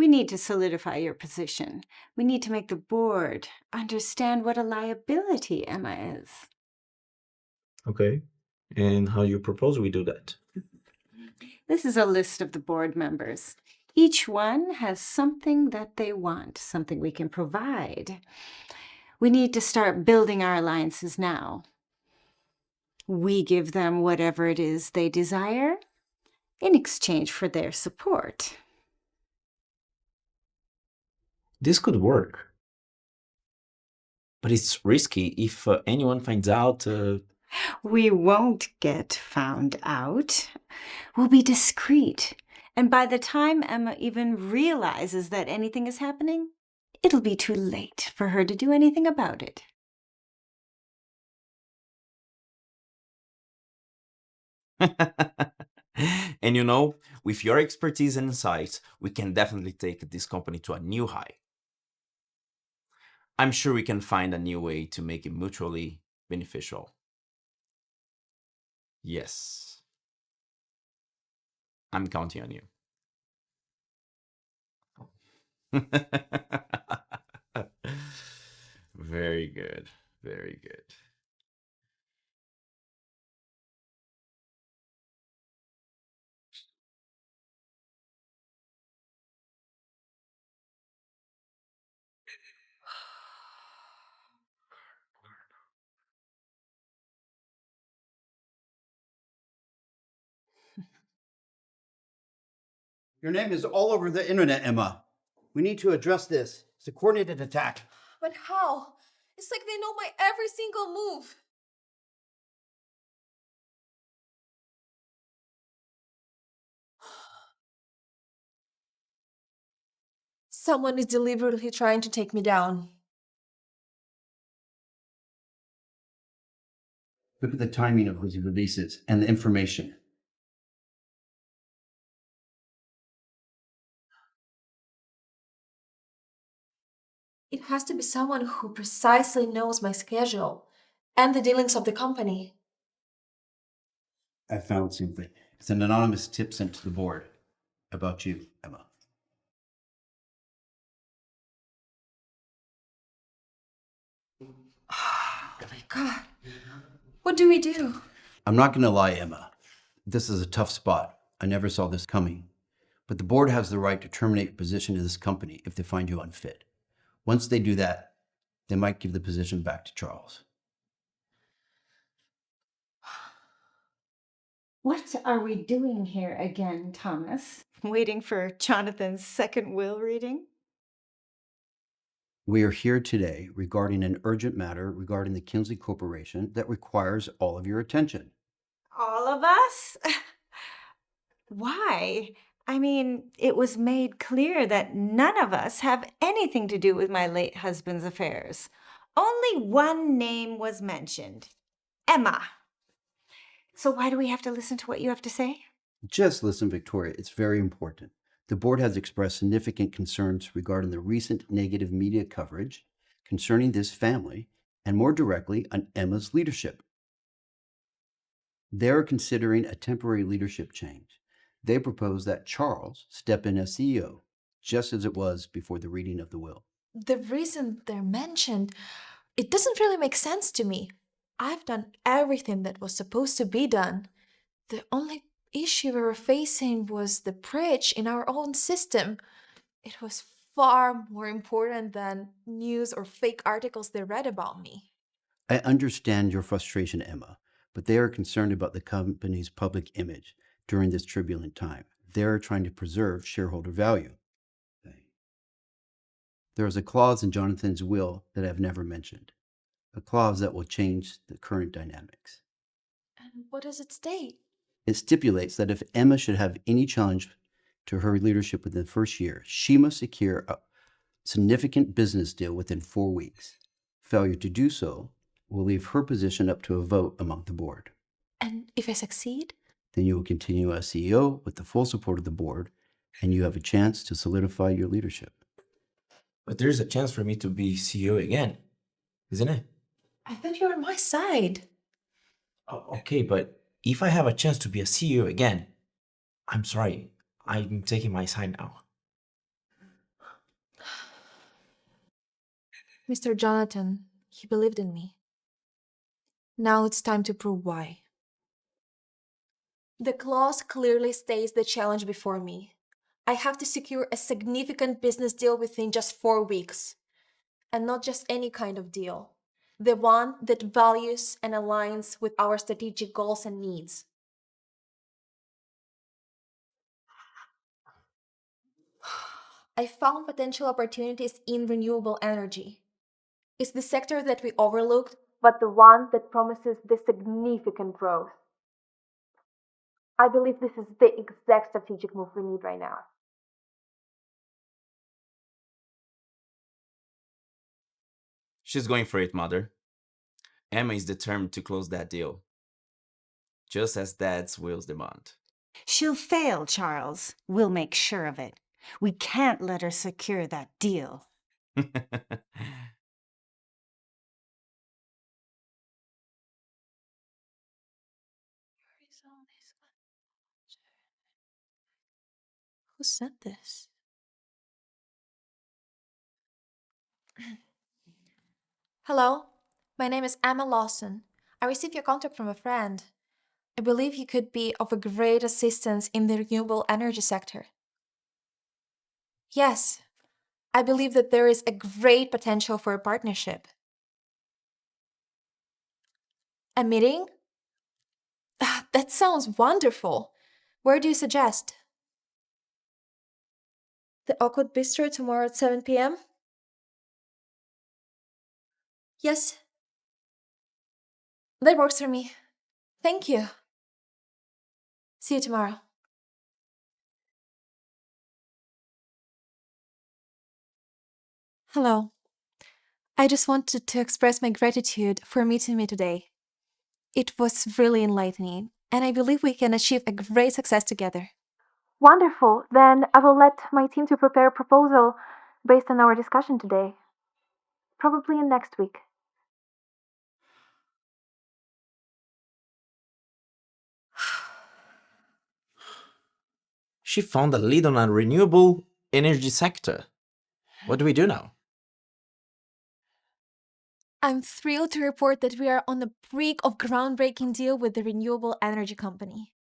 We need to solidify your position. We need to make the board understand what a liability Emma is. Okay. And how you propose we do that? This is a list of the board members. Each one has something that they want, something we can provide. We need to start building our alliances now. We give them whatever it is they desire in exchange for their support. This could work. But it's risky if anyone finds out. We won't get found out. We'll be discreet. And by the time Emma even realizes that anything is happening, it'll be too late for her to do anything about it. And you know, with your expertise and insights, we can definitely take this company to a new high. I'm sure we can find a new way to make it mutually beneficial. Yes. I'm counting on you. Very good. Very good. Your name is all over the internet, Emma. We need to address this. It's a coordinated attack. But how? It's like they know my every single move. Someone is deliberately trying to take me down. Look at the timing of these releases and the information. It has to be someone who precisely knows my schedule and the dealings of the company. I found something. It's an anonymous tip sent to the board about you, Emma. Oh my God. What do we do? I'm not going to lie, Emma. This is a tough spot. I never saw this coming. But the board has the right to terminate your position in this company if they find you unfit. Once they do that, they might give the position back to Charles. What are we doing here again, Thomas? Waiting for Jonathan's second will reading? We are here today regarding an urgent matter regarding the Kingsley Corporation that requires all of your attention. All of us? Why? I mean, it was made clear that none of us have anything to do with my late husband's affairs. Only one name was mentioned, Emma. So why do we have to listen to what you have to say? Just listen, Victoria, it's very important. The board has expressed significant concerns regarding the recent negative media coverage concerning this family and more directly on Emma's leadership. They are considering a temporary leadership change. They propose that Charles step in as CEO, just as it was before the reading of the will. The reason they're mentioned, it doesn't really make sense to me. I've done everything that was supposed to be done. The only issue we were facing was the breach in our own system. It was far more important than news or fake articles they read about me. I understand your frustration, Emma, but they are concerned about the company's public image during this turbulent time. They are trying to preserve shareholder value. There is a clause in Jonathan's will that I've never mentioned, a clause that will change the current dynamics. And what does it state? It stipulates that if Emma should have any challenge to her leadership within the first year, she must secure a significant business deal within 4 weeks. Failure to do so will leave her position up to a vote among the board. And if I succeed? Then you will continue as CEO with the full support of the board, and you have a chance to solidify your leadership. But there's a chance for me to be CEO again, isn't it? I thought you were on my side. Oh, okay, but if I have a chance to be a CEO again, I'm sorry, I'm taking my side now. Mr. Jonathan, he believed in me. Now it's time to prove why. The clause clearly states the challenge before me. I have to secure a significant business deal within just 4 weeks. And not just any kind of deal. The one that values and aligns with our strategic goals and needs. I found potential opportunities in renewable energy. It's the sector that we overlooked, but the one that promises the significant growth. I believe this is the exact strategic move we need right now. She's going for it, Mother. Emma is determined to close that deal, just as Dad's wills demand. She'll fail, Charles. We'll make sure of it. We can't let her secure that deal. Who sent this? Hello, my name is Emma Lawson. I received your contact from a friend. I believe you could be of a great assistance in the renewable energy sector. Yes, I believe that there is a great potential for a partnership. A meeting? That sounds wonderful. Where do you suggest? The Oakwood Bistro tomorrow at 7 p.m.? Yes. That works for me. Thank you. See you tomorrow. Hello. I just wanted to express my gratitude for meeting me today. It was really enlightening, and I believe we can achieve a great success together. Wonderful. Then I will let my team to prepare a proposal based on our discussion today. Probably in next week. She found a lead on a renewable energy sector. What do we do now? I'm thrilled to report that we are on the brink of groundbreaking deal with the renewable energy company.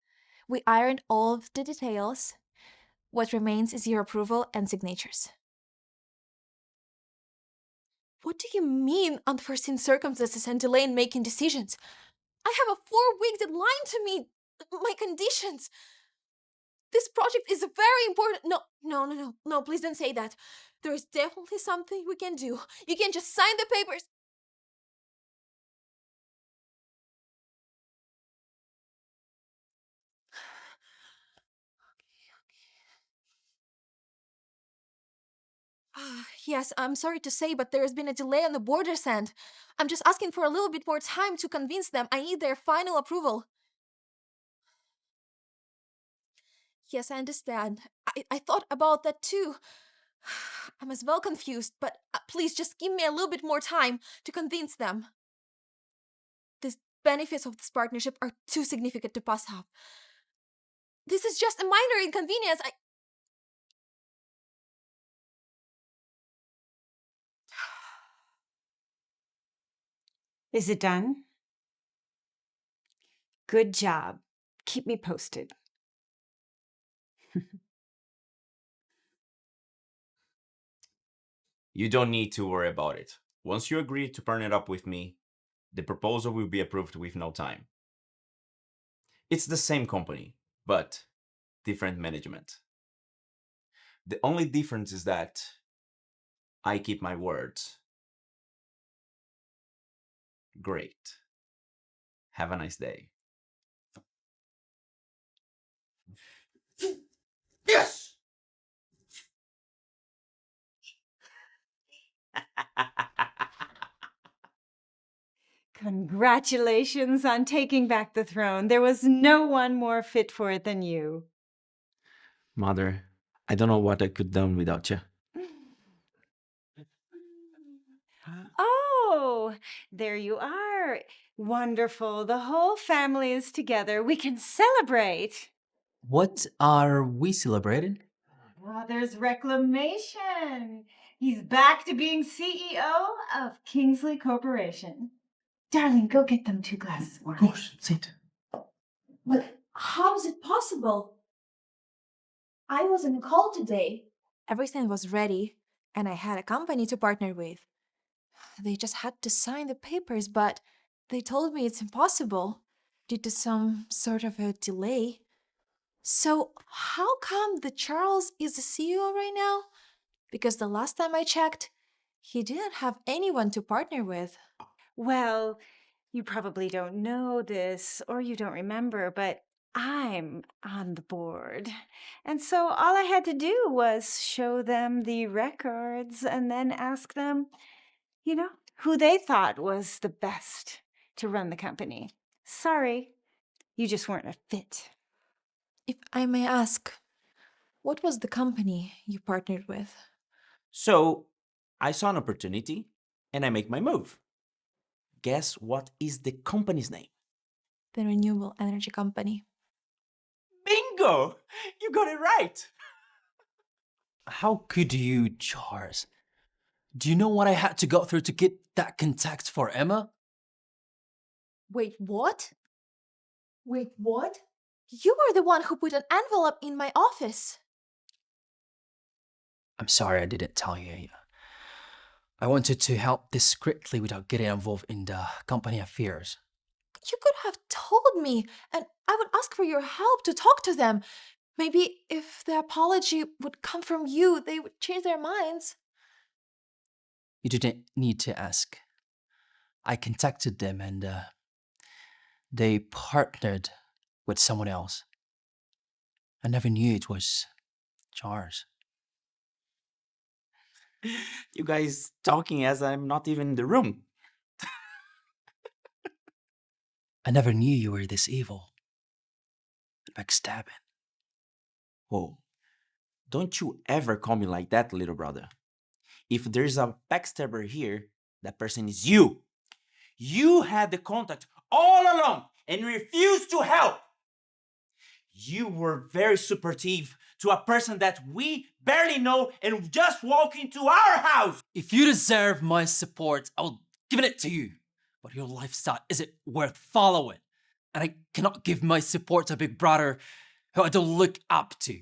We ironed all of the details. What remains is your approval and signatures. What do you mean, unforeseen circumstances and delay in making decisions? I have a 4-week deadline to meet my conditions. This project is very important. No, please don't say that. There is definitely something we can do. You can just sign the papers. Yes, I'm sorry to say, but there has been a delay on the border's end. I'm just asking for a little bit more time to convince them. I need their final approval. Yes, I understand. I thought about that too. I'm as well confused, but please just give me a little bit more time to convince them. The benefits of this partnership are too significant to pass up. This is just a minor inconvenience. Is it done? Good job. Keep me posted. You don't need to worry about it. Once you agree to partner up with me, the proposal will be approved with no time. It's the same company, but different management. The only difference is that I keep my words. Great. Have a nice day. Yes! Congratulations on taking back the throne. There was no one more fit for it than you. Mother, I don't know what I could done without you. Oh, there you are. Wonderful. The whole family is together. We can celebrate. What are we celebrating? There's reclamation. He's back to being CEO of Kingsley Corporation. Darling, go get them 2 glasses of wine. Gosh, sit. But how is it possible? I was on a call today. Everything was ready, and I had a company to partner with. They just had to sign the papers, but they told me it's impossible due to some sort of a delay. So, how come the Charles is the CEO right now? Because the last time I checked, he didn't have anyone to partner with. Well, you probably don't know this or you don't remember, but I'm on the board. And so all I had to do was show them the records and then ask them, who they thought was the best to run the company. Sorry, you just weren't a fit. If I may ask, what was the company you partnered with? So I saw an opportunity and I make my move. Guess what is the company's name? The Renewable Energy Company. Bingo! You got it right. How could you, Charles? Do you know what I had to go through to get that contact for Emma? Wait, what? Wait, what? You were the one who put an envelope in my office. I'm sorry I didn't tell you. I wanted to help discreetly without getting involved in the company affairs. You could have told me, and I would ask for your help to talk to them. Maybe if the apology would come from you, they would change their minds. You didn't need to ask. I contacted them and they partnered with someone else. I never knew it was Charles. You guys talking as I'm not even in the room. I never knew you were this evil. Backstabbing. Oh, don't you ever call me like that, little brother. If there's a backstabber here, that person is you. You had the contact all along and refused to help. You were very supportive to a person that we barely know and just walk into our house. If you deserve my support, I'll give it to you. But your lifestyle isn't worth following. And I cannot give my support to a big brother who I don't look up to.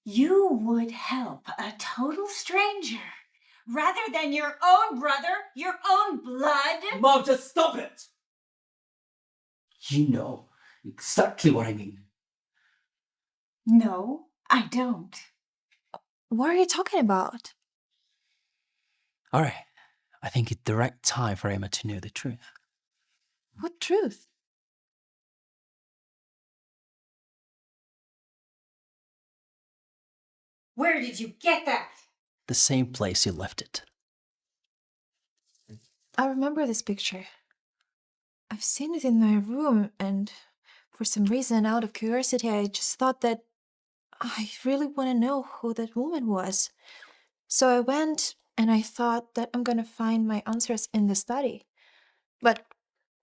You would help a total stranger rather than your own brother, your own blood. Mom, just stop it! You know exactly what I mean. No, I don't. What are you talking about? All right, I think it's the right time for Emma to know the truth. What truth? Where did you get that? The same place you left it. I remember this picture. I've seen it in my room, and for some reason, out of curiosity, I just thought that I really want to know who that woman was. So I went and I thought that I'm gonna find my answers in the study. But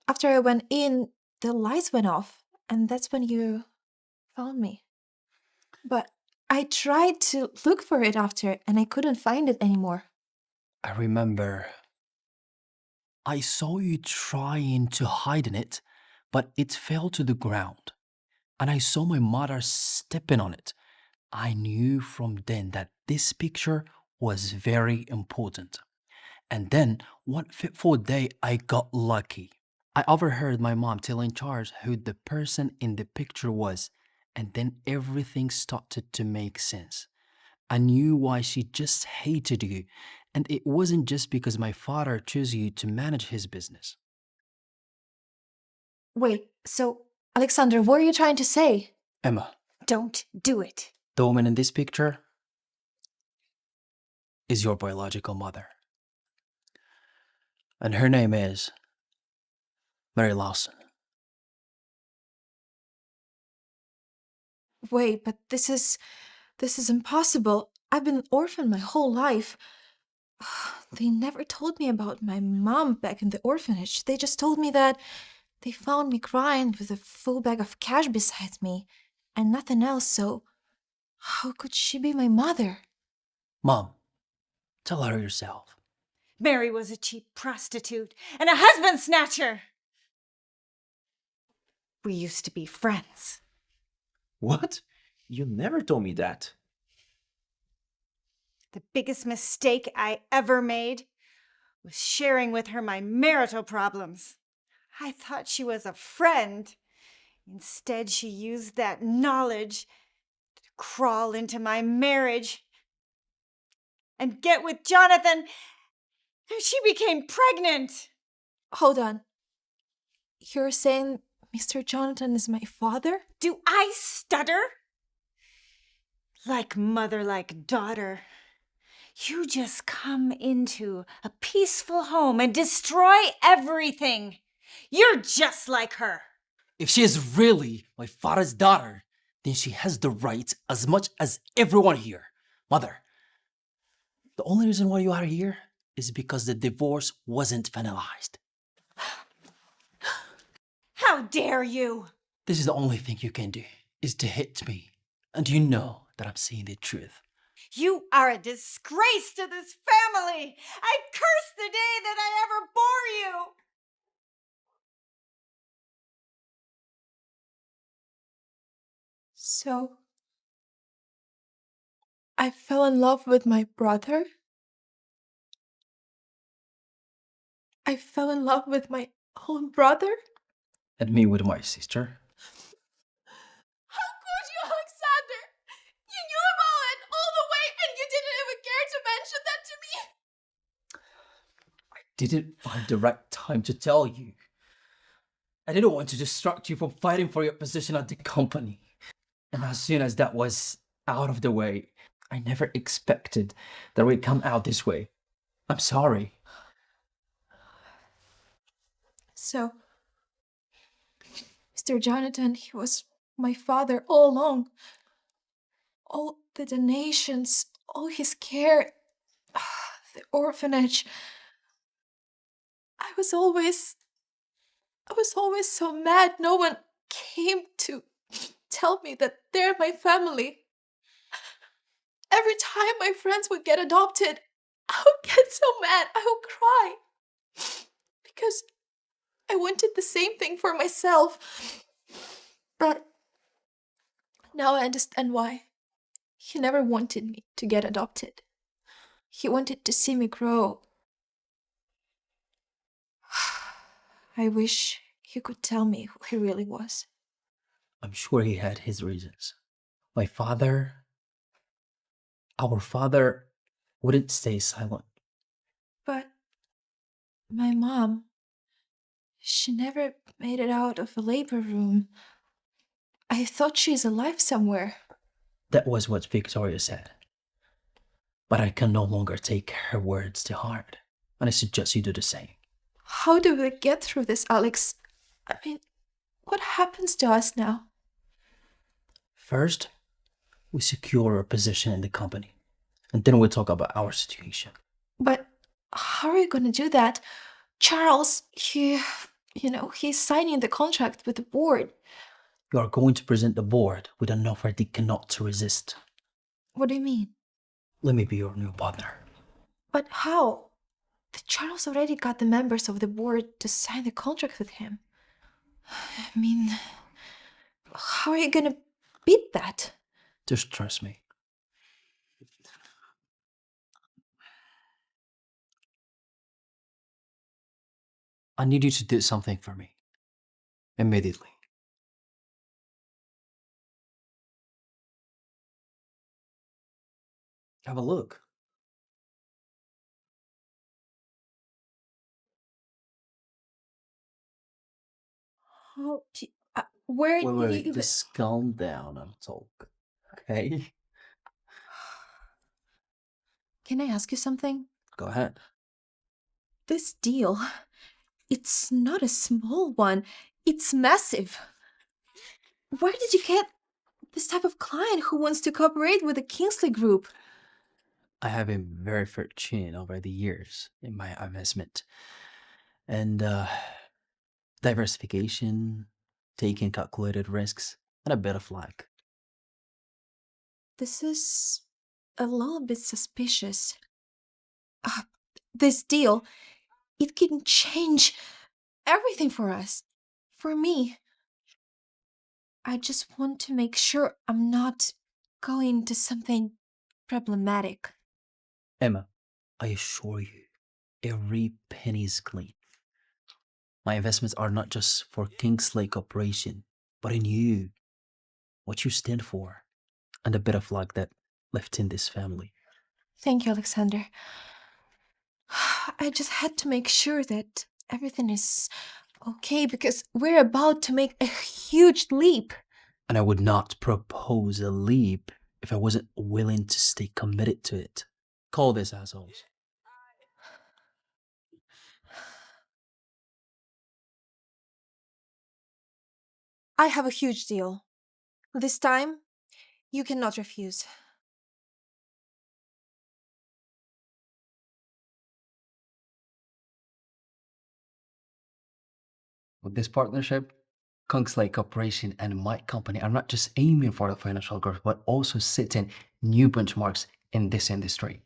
after I went in, the lights went off, and that's when you found me. But I tried to look for it after, and I couldn't find it anymore. I remember I saw you trying to hide in it, but it fell to the ground. And I saw my mother stepping on it. I knew from then that this picture was very important. And then, one fateful day, I got lucky. I overheard my mom telling Charles who the person in the picture was, and then everything started to make sense. I knew why she just hated you, and it wasn't just because my father chose you to manage his business. Wait, so, Alexander, what are you trying to say? Emma, Don't do it. the woman in this picture is your biological mother. And her name is Mary Lawson. Wait, but this is impossible. I've been an orphan my whole life. They never told me about my mom back in the orphanage. They just told me that they found me crying with a full bag of cash beside me and nothing else, so how could she be my mother? Mom, Tell her yourself. Mary was a cheap prostitute and a husband snatcher. We used to be friends. What? You never told me that. The biggest mistake I ever made was sharing with her my marital problems. I thought she was a friend. Instead, she used that knowledge to crawl into my marriage and get with Jonathan, and she became pregnant. Hold on. You're saying Mr. Jonathan is my father? Do I stutter? Like mother, like daughter. You just come into a peaceful home and destroy everything. You're just like her. If she is really my father's daughter, then she has the rights as much as everyone here. Mother, the only reason why you are here is because the divorce wasn't finalized. How dare you? This is the only thing you can do, is to hit me. And you know that I'm saying the truth. You are a disgrace to this family. I curse the day that I ever bore you. So, I fell in love with my brother? I fell in love with my own brother? And me with my sister. How could you, Alexander? You knew about it all the way and you didn't even care to mention that to me? I didn't find the right time to tell you. I didn't want to distract you from fighting for your position at the company. And as soon as that was out of the way, I never expected that it would come out this way. I'm sorry. So, Mr. Jonathan, he was my father all along. All the donations, all his care, the orphanage. I was always so mad no one came to tell me that they're my family. Every time my friends would get adopted, I would get so mad, I would cry. Because I wanted the same thing for myself. But now I understand why. He never wanted me to get adopted. He wanted to see me grow. I wish he could tell me who he really was. I'm sure he had his reasons. Our father wouldn't stay silent. But my mom, she never made it out of the labor room. I thought she's alive somewhere. That was what Victoria said. But I can no longer take her words to heart, and I suggest you do the same. How do we get through this, Alex? I mean, what happens to us now? First, we secure our position in the company, and then we'll talk about our situation. But how are we going to do that? Charles, he's signing the contract with the board. You are going to present the board with an offer they cannot resist. What do you mean? Let me be your new partner. But how? The Charles already got the members of the board to sign the contract with him. I mean, how are you going to beat that? Just trust me. I need you to do something for me. Immediately. Have a look. How do where do you Wait, even... just calm down and talk. Okay? Can I ask you something? Go ahead. This deal, it's not a small one. It's massive. Where did you get this type of client who wants to cooperate with the Kingsley Group? I have been very fortunate over the years in my investment. And diversification, taking calculated risks, and a bit of luck. This is a little bit suspicious. This deal, it can change everything for us. For me. I just want to make sure I'm not going into something problematic. Emma, I assure you, every penny is clean. My investments are not just for Kingsley Corporation, but in you, what you stand for, and a bit of luck that left in this family. Thank you, Alexander. I just had to make sure that everything is okay because we're about to make a huge leap. And I would not propose a leap if I wasn't willing to stay committed to it. Call this assholes. I have a huge deal. This time, you cannot refuse. With this partnership, Kingsley Corporation and my company are not just aiming for the financial growth, but also setting new benchmarks in this industry.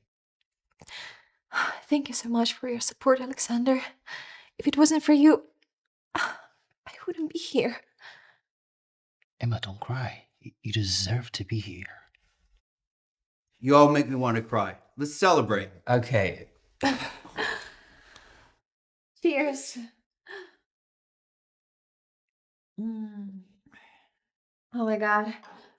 Thank you so much for your support, Alexander. If it wasn't for you, I wouldn't be here. Emma, don't cry. You deserve to be here. You all make me want to cry. Let's celebrate. Okay. Cheers. Oh my god.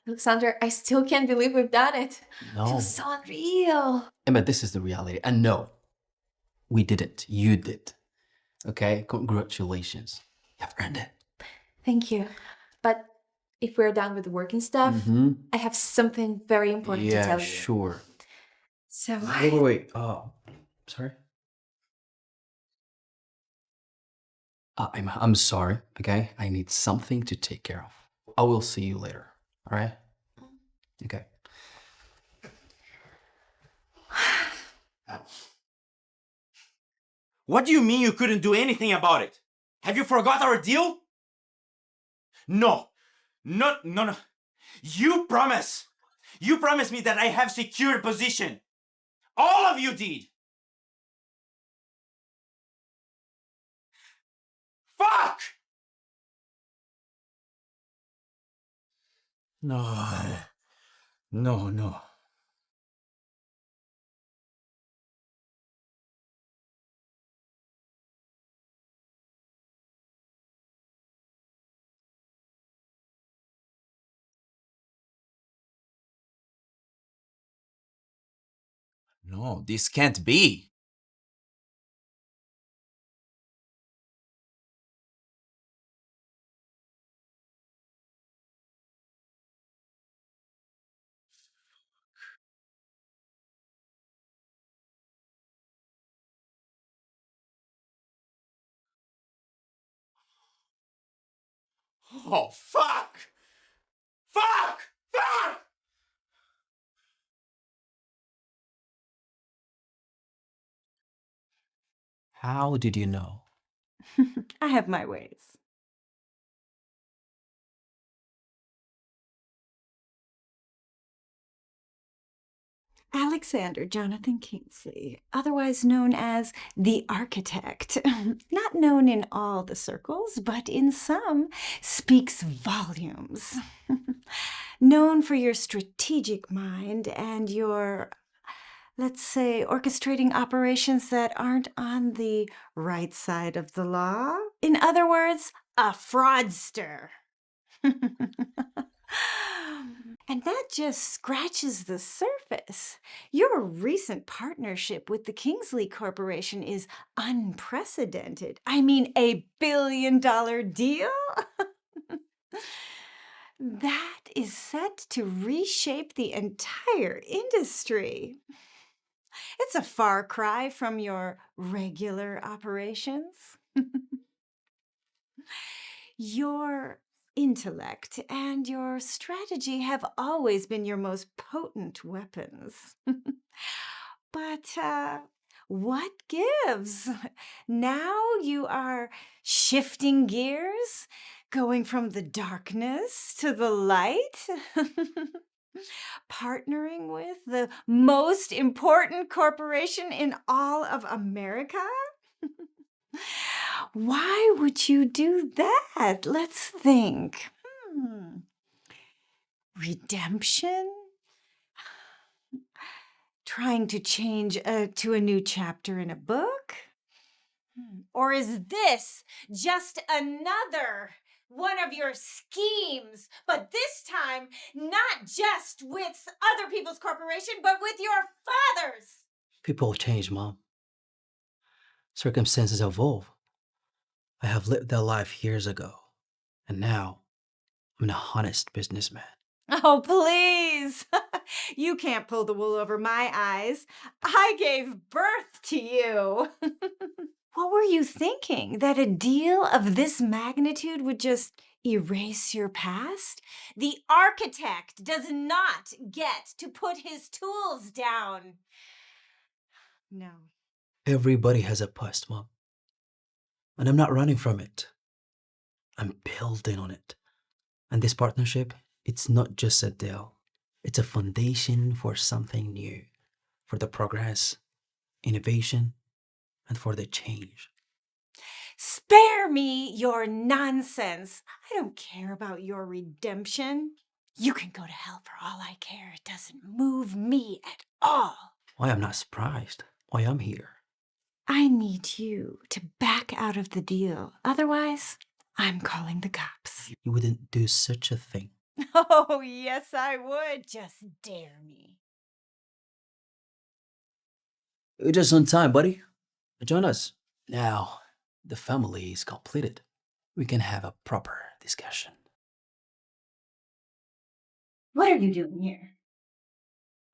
Alexander, I still can't believe we've done it. No. Feels so unreal. Emma, this is the reality. And no, we didn't. You did. Okay? Congratulations. You have earned it. Thank you. But if we're done with the working stuff, I have something very important to tell you. Yeah, sure. So, Wait. Oh, sorry. I'm sorry, okay? I need something to take care of. I will see you later, all right? Okay. What do you mean you couldn't do anything about it? Have you forgot our deal? No. No. You promise. You promised me that I have secure position. All of you did. Fuck! No. No, this can't be. Oh, fuck! Fuck! Fuck! How did you know? I have my ways. Alexander Jonathan Kingsley, otherwise known as the architect, not known in all the circles, but in some, speaks volumes. Known for your strategic mind and your, let's say, orchestrating operations that aren't on the right side of the law. In other words, a fraudster. And that just scratches the surface. Your recent partnership with the Kingsley Corporation is unprecedented. I mean, $1 billion deal? That is set to reshape the entire industry. It's a far cry from your regular operations. Your intellect and your strategy have always been your most potent weapons. But what gives? Now you are shifting gears, going from the darkness to the light? Partnering with the most important corporation in all of America? Why would you do that? Let's think. Redemption? Trying to change to a new chapter in a book? Or is this just another one of your schemes, but this time not just with other people's corporation, but with your father's? People change, Mom. Circumstances evolve. I have lived that life years ago, and now I'm an honest businessman. Oh, please. You can't pull the wool over my eyes. I gave birth to you. What were you thinking? That a deal of this magnitude would just erase your past? The architect does not get to put his tools down. No. Everybody has a past, Mom. And I'm not running from it. I'm building on it. And this partnership, it's not just a deal. It's a foundation for something new, for the progress, innovation, and for the change. Spare me your nonsense. I don't care about your redemption. You can go to hell for all I care. It doesn't move me at all. Why, I'm not surprised. Why, I'm here. I need you to back out of the deal. Otherwise, I'm calling the cops. You wouldn't do such a thing. Oh, yes, I would. Just dare me. You're just on time, buddy. Join us. Now, the family is completed. We can have a proper discussion. What are you doing here?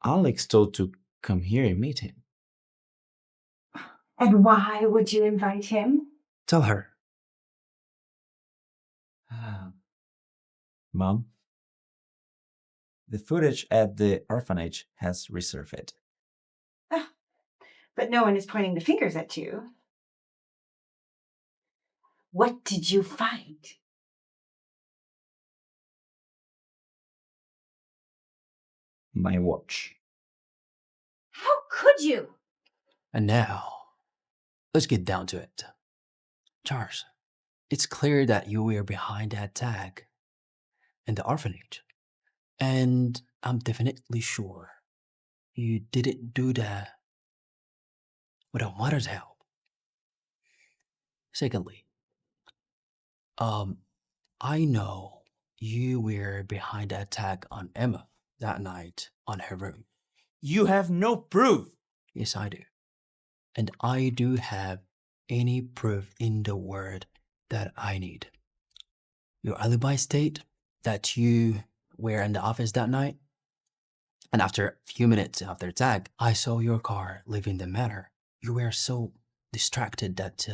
Alex told to come here and meet him. And why would you invite him? Tell her. Mom, the footage at the orphanage has resurfaced. But no one is pointing the fingers at you. What did you find? My watch. How could you? And now, let's get down to it. Charles, it's clear that you were behind that tag in the orphanage. And I'm definitely sure you didn't do that without mother's help. Secondly, I know you were behind the attack on Emma that night on her room. You have no proof. Yes, I do. And I do have any proof in the world that I need. Your alibi state that you were in the office that night, and after a few minutes after the attack, I saw your car leaving the manor. You were so distracted that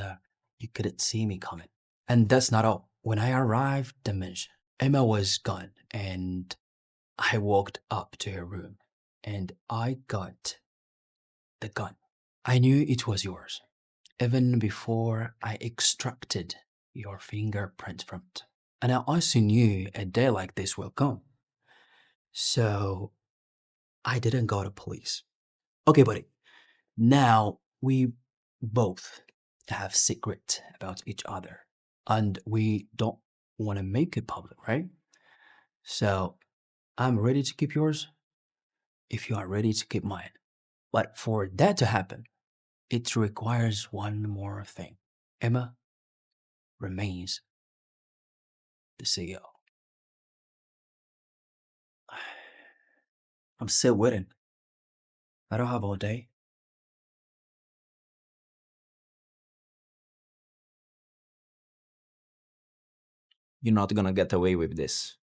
you couldn't see me coming. And that's not all. When I arrived at the mansion, Emma was gone, and I walked up to her room, and I got the gun. I knew it was yours, even before I extracted your fingerprint from it. And I also knew a day like this will come. So I didn't go to police. Okay, buddy. Now we both have secret about each other, and we don't want to make it public, right? So I'm ready to keep yours if you are ready to keep mine. But for that to happen, it requires one more thing. Emma remains the CEO. I'm still waiting. I don't have all day. You're not gonna get away with this.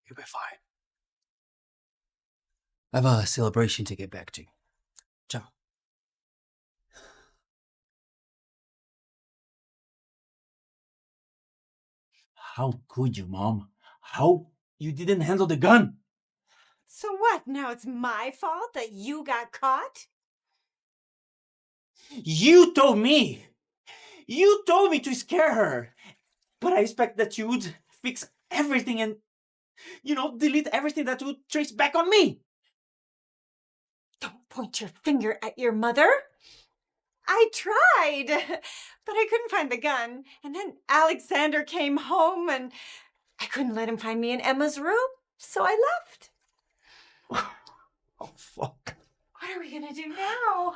You'll be fine. I have a celebration to get back to. Ciao. How could you, Mom? How you didn't handle the gun? So what? Now it's my fault that you got caught? You told me! You told me to scare her! But I expect that you would fix everything and, delete everything that would trace back on me. Don't point your finger at your mother. I tried, but I couldn't find the gun. And then Alexander came home and I couldn't let him find me in Emma's room, so I left. Oh, fuck. What are we gonna do now?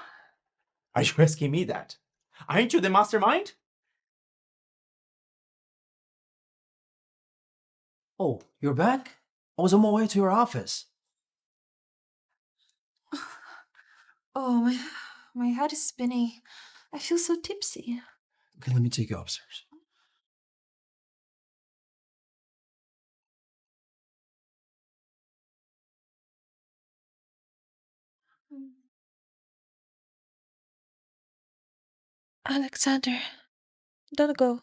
Are you asking me that? Aren't you the mastermind? Oh, you're back? I was on my way to your office. Oh, my head is spinning. I feel so tipsy. Okay, let me take you upstairs. Alexander, don't go.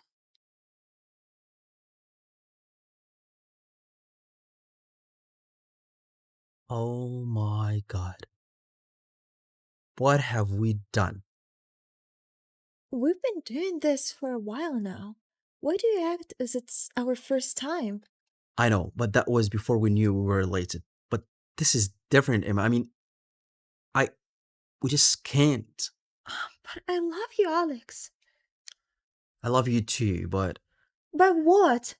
Oh my God. What have we done? We've been doing this for a while now. Why do you act as it's our first time? I know, but that was before we knew we were related. But this is different, Emma. I mean, we just can't. But I love you, Alex. I love you too, but But what?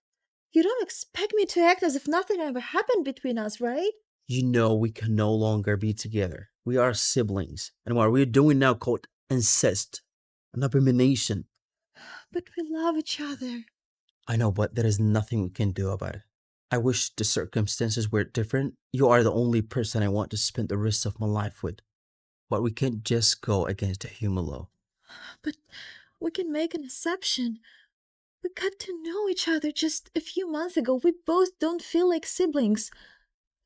You don't expect me to act as if nothing ever happened between us, right? you know we can no longer be together. We are siblings. And what we're doing now called incest, an abomination. But we love each other. I know, but there is nothing we can do about it. I wish the circumstances were different. You are the only person I want to spend the rest of my life with. But we can't just go against the human law. But we can make an exception. We got to know each other just a few months ago. We both don't feel like siblings.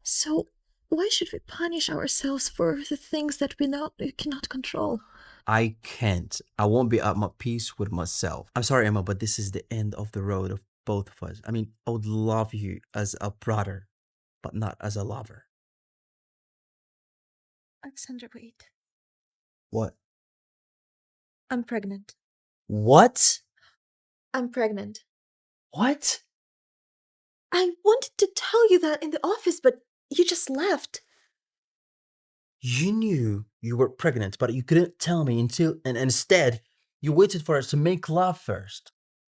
So why should we punish ourselves for the things that we cannot control? I can't. I won't be at my peace with myself. I'm sorry, Emma, but this is the end of the road of both of us. I mean, I would love you as a brother, but not as a lover. Alexander, wait. What? I'm pregnant. What? I'm pregnant. What? I wanted to tell you that in the office, but you just left. You knew you were pregnant, but you couldn't tell me and instead, you waited for us to make love first.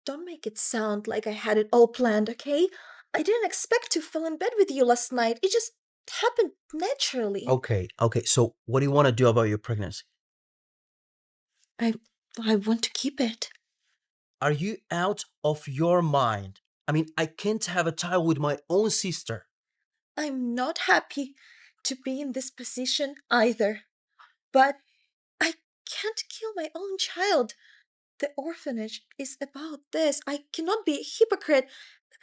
Don't make it sound like I had it all planned, okay? I didn't expect to fall in bed with you last night. It just happened naturally. Okay, so what do you want to do about your pregnancy? I want to keep it. Are you out of your mind? I mean, I can't have a child with my own sister. I'm not happy to be in this position either. But I can't kill my own child. The orphanage is about this. I cannot be a hypocrite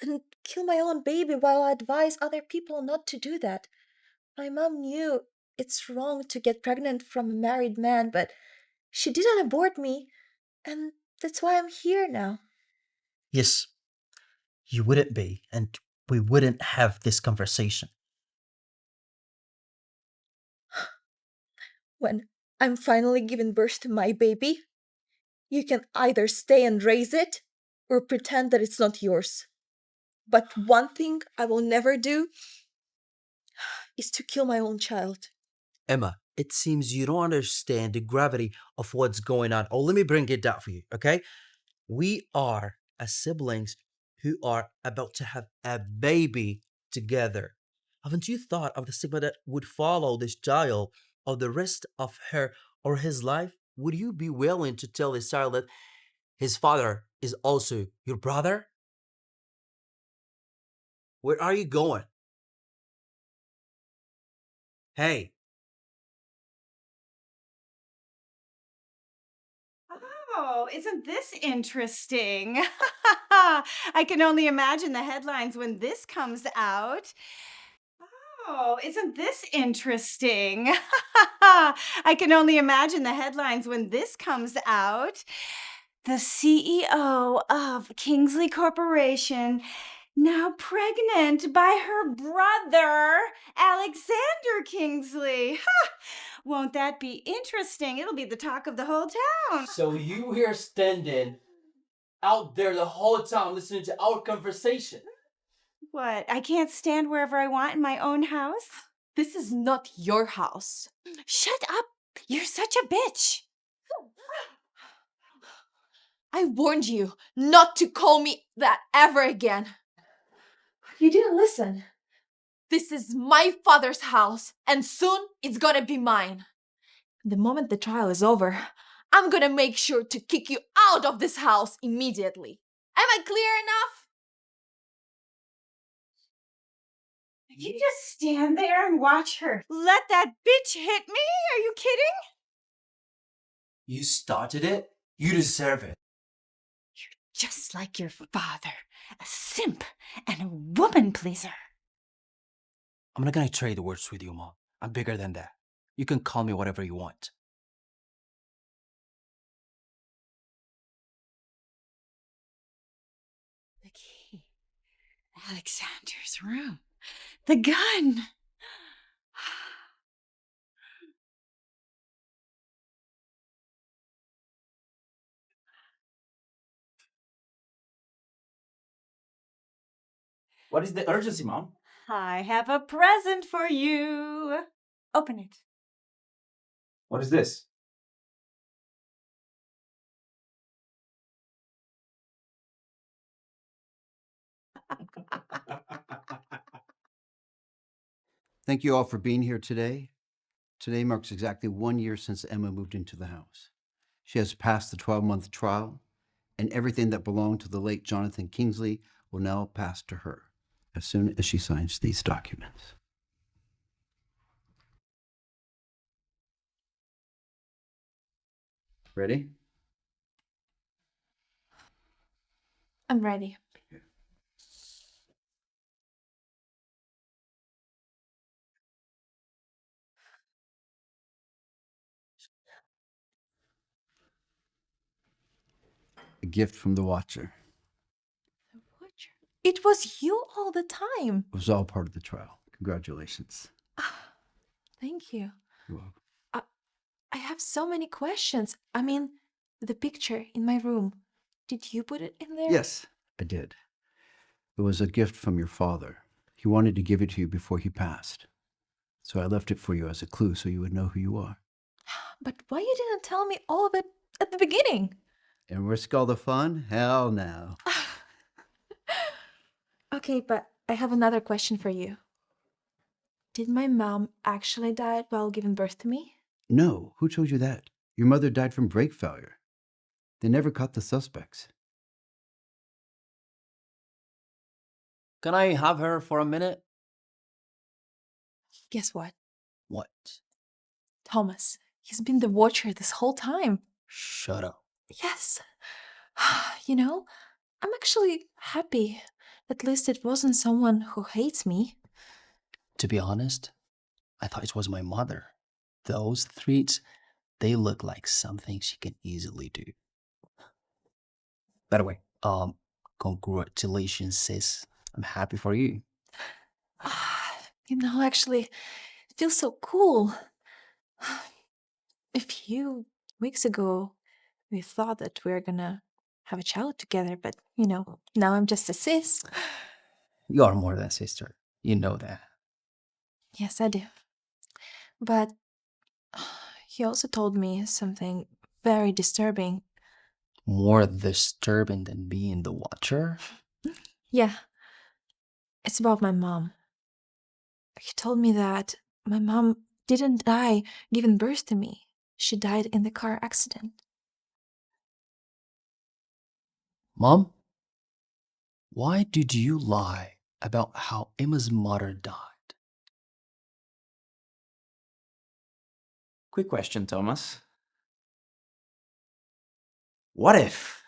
and kill my own baby while I advise other people not to do that. My mom knew it's wrong to get pregnant from a married man, but she didn't abort me, and that's why I'm here now. Yes, you wouldn't be, and we wouldn't have this conversation. When I'm finally giving birth to my baby, you can either stay and raise it or pretend that it's not yours. But one thing I will never do is to kill my own child. Emma, it seems you don't understand the gravity of what's going on. Oh, let me bring it down for you, okay? We are as siblings who are about to have a baby together. Haven't you thought of the stigma that would follow this child or the rest of her or his life? Would you be willing to tell this child that his father is also your brother? Where are you going? Hey, Oh, isn't this interesting? I can only imagine the headlines when this comes out. Oh, isn't this interesting? I can only imagine the headlines when this comes out. The CEO of Kingsley Corporation, now pregnant by her brother, Alexander Kingsley. Ha! Won't that be interesting? It'll be the talk of the whole town. So you here standing out there the whole time listening to our conversation. What? I can't stand wherever I want in my own house? This is not your house. Shut up! You're such a bitch! I warned you not to call me that ever again. You didn't listen. This is my father's house, and soon it's gonna be mine. The moment the trial is over, I'm gonna make sure to kick you out of this house immediately. Am I clear enough? You just stand there and watch her. Let that bitch hit me? Are you kidding? You started it. You deserve it. Just like your father, a simp and a woman pleaser. I'm not gonna trade words with you, Mom. I'm bigger than that. You can call me whatever you want. The key. Alexander's room. The gun. What is the urgency, Mom? I have a present for you. Open it. What is this? Thank you all for being here today. Today marks exactly 1 year since Emma moved into the house. She has passed the 12-month trial, and everything that belonged to the late Jonathan Kingsley will now pass to her as soon as she signs these documents. Ready? I'm ready. A gift from the Watcher. It was you all the time. It was all part of the trial. Congratulations. Thank you. You're welcome. I have so many questions. I mean, the picture in my room. Did you put it in there? Yes, I did. It was a gift from your father. He wanted to give it to you before he passed. So I left it for you as a clue so you would know who you are. But why you didn't tell me all of it at the beginning? And risk all the fun? Hell no. Okay, but I have another question for you. Did my mom actually die while giving birth to me? No, who told you that? Your mother died from brake failure. They never caught the suspects. Can I have her for a minute? Guess what? What? Thomas. He's been the watcher this whole time. Shut up. Yes. You know, I'm actually happy. At least it wasn't someone who hates me. To be honest, I thought it was my mother. Those threats, they look like something she can easily do. By the way, congratulations, sis. I'm happy for you. You know, actually, it feels so cool. A few weeks ago, we thought that we were gonna have a child together, but you know, now I'm just a sis. You are more than a sister. You know that. Yes, I do. But he also told me something very disturbing. More disturbing than being the watcher? Yeah, it's about my mom. He told me that my mom didn't die giving birth to me. She died in the car accident. Mom, why did you lie about how Emma's mother died? Quick question, Thomas. What if,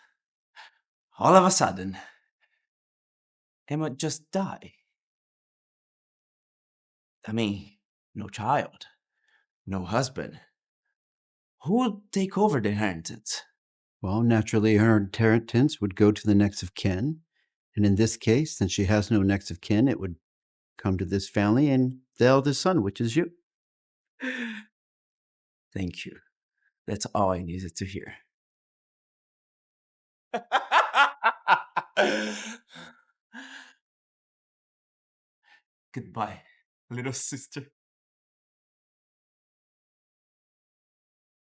all of a sudden, Emma just died? I mean, no child, no husband. Who would take over the inheritance? Well, naturally, her inheritance would go to the next of kin. And in this case, since she has no next of kin, it would come to this family and the eldest son, which is you. Thank you. That's all I needed to hear. Goodbye, little sister.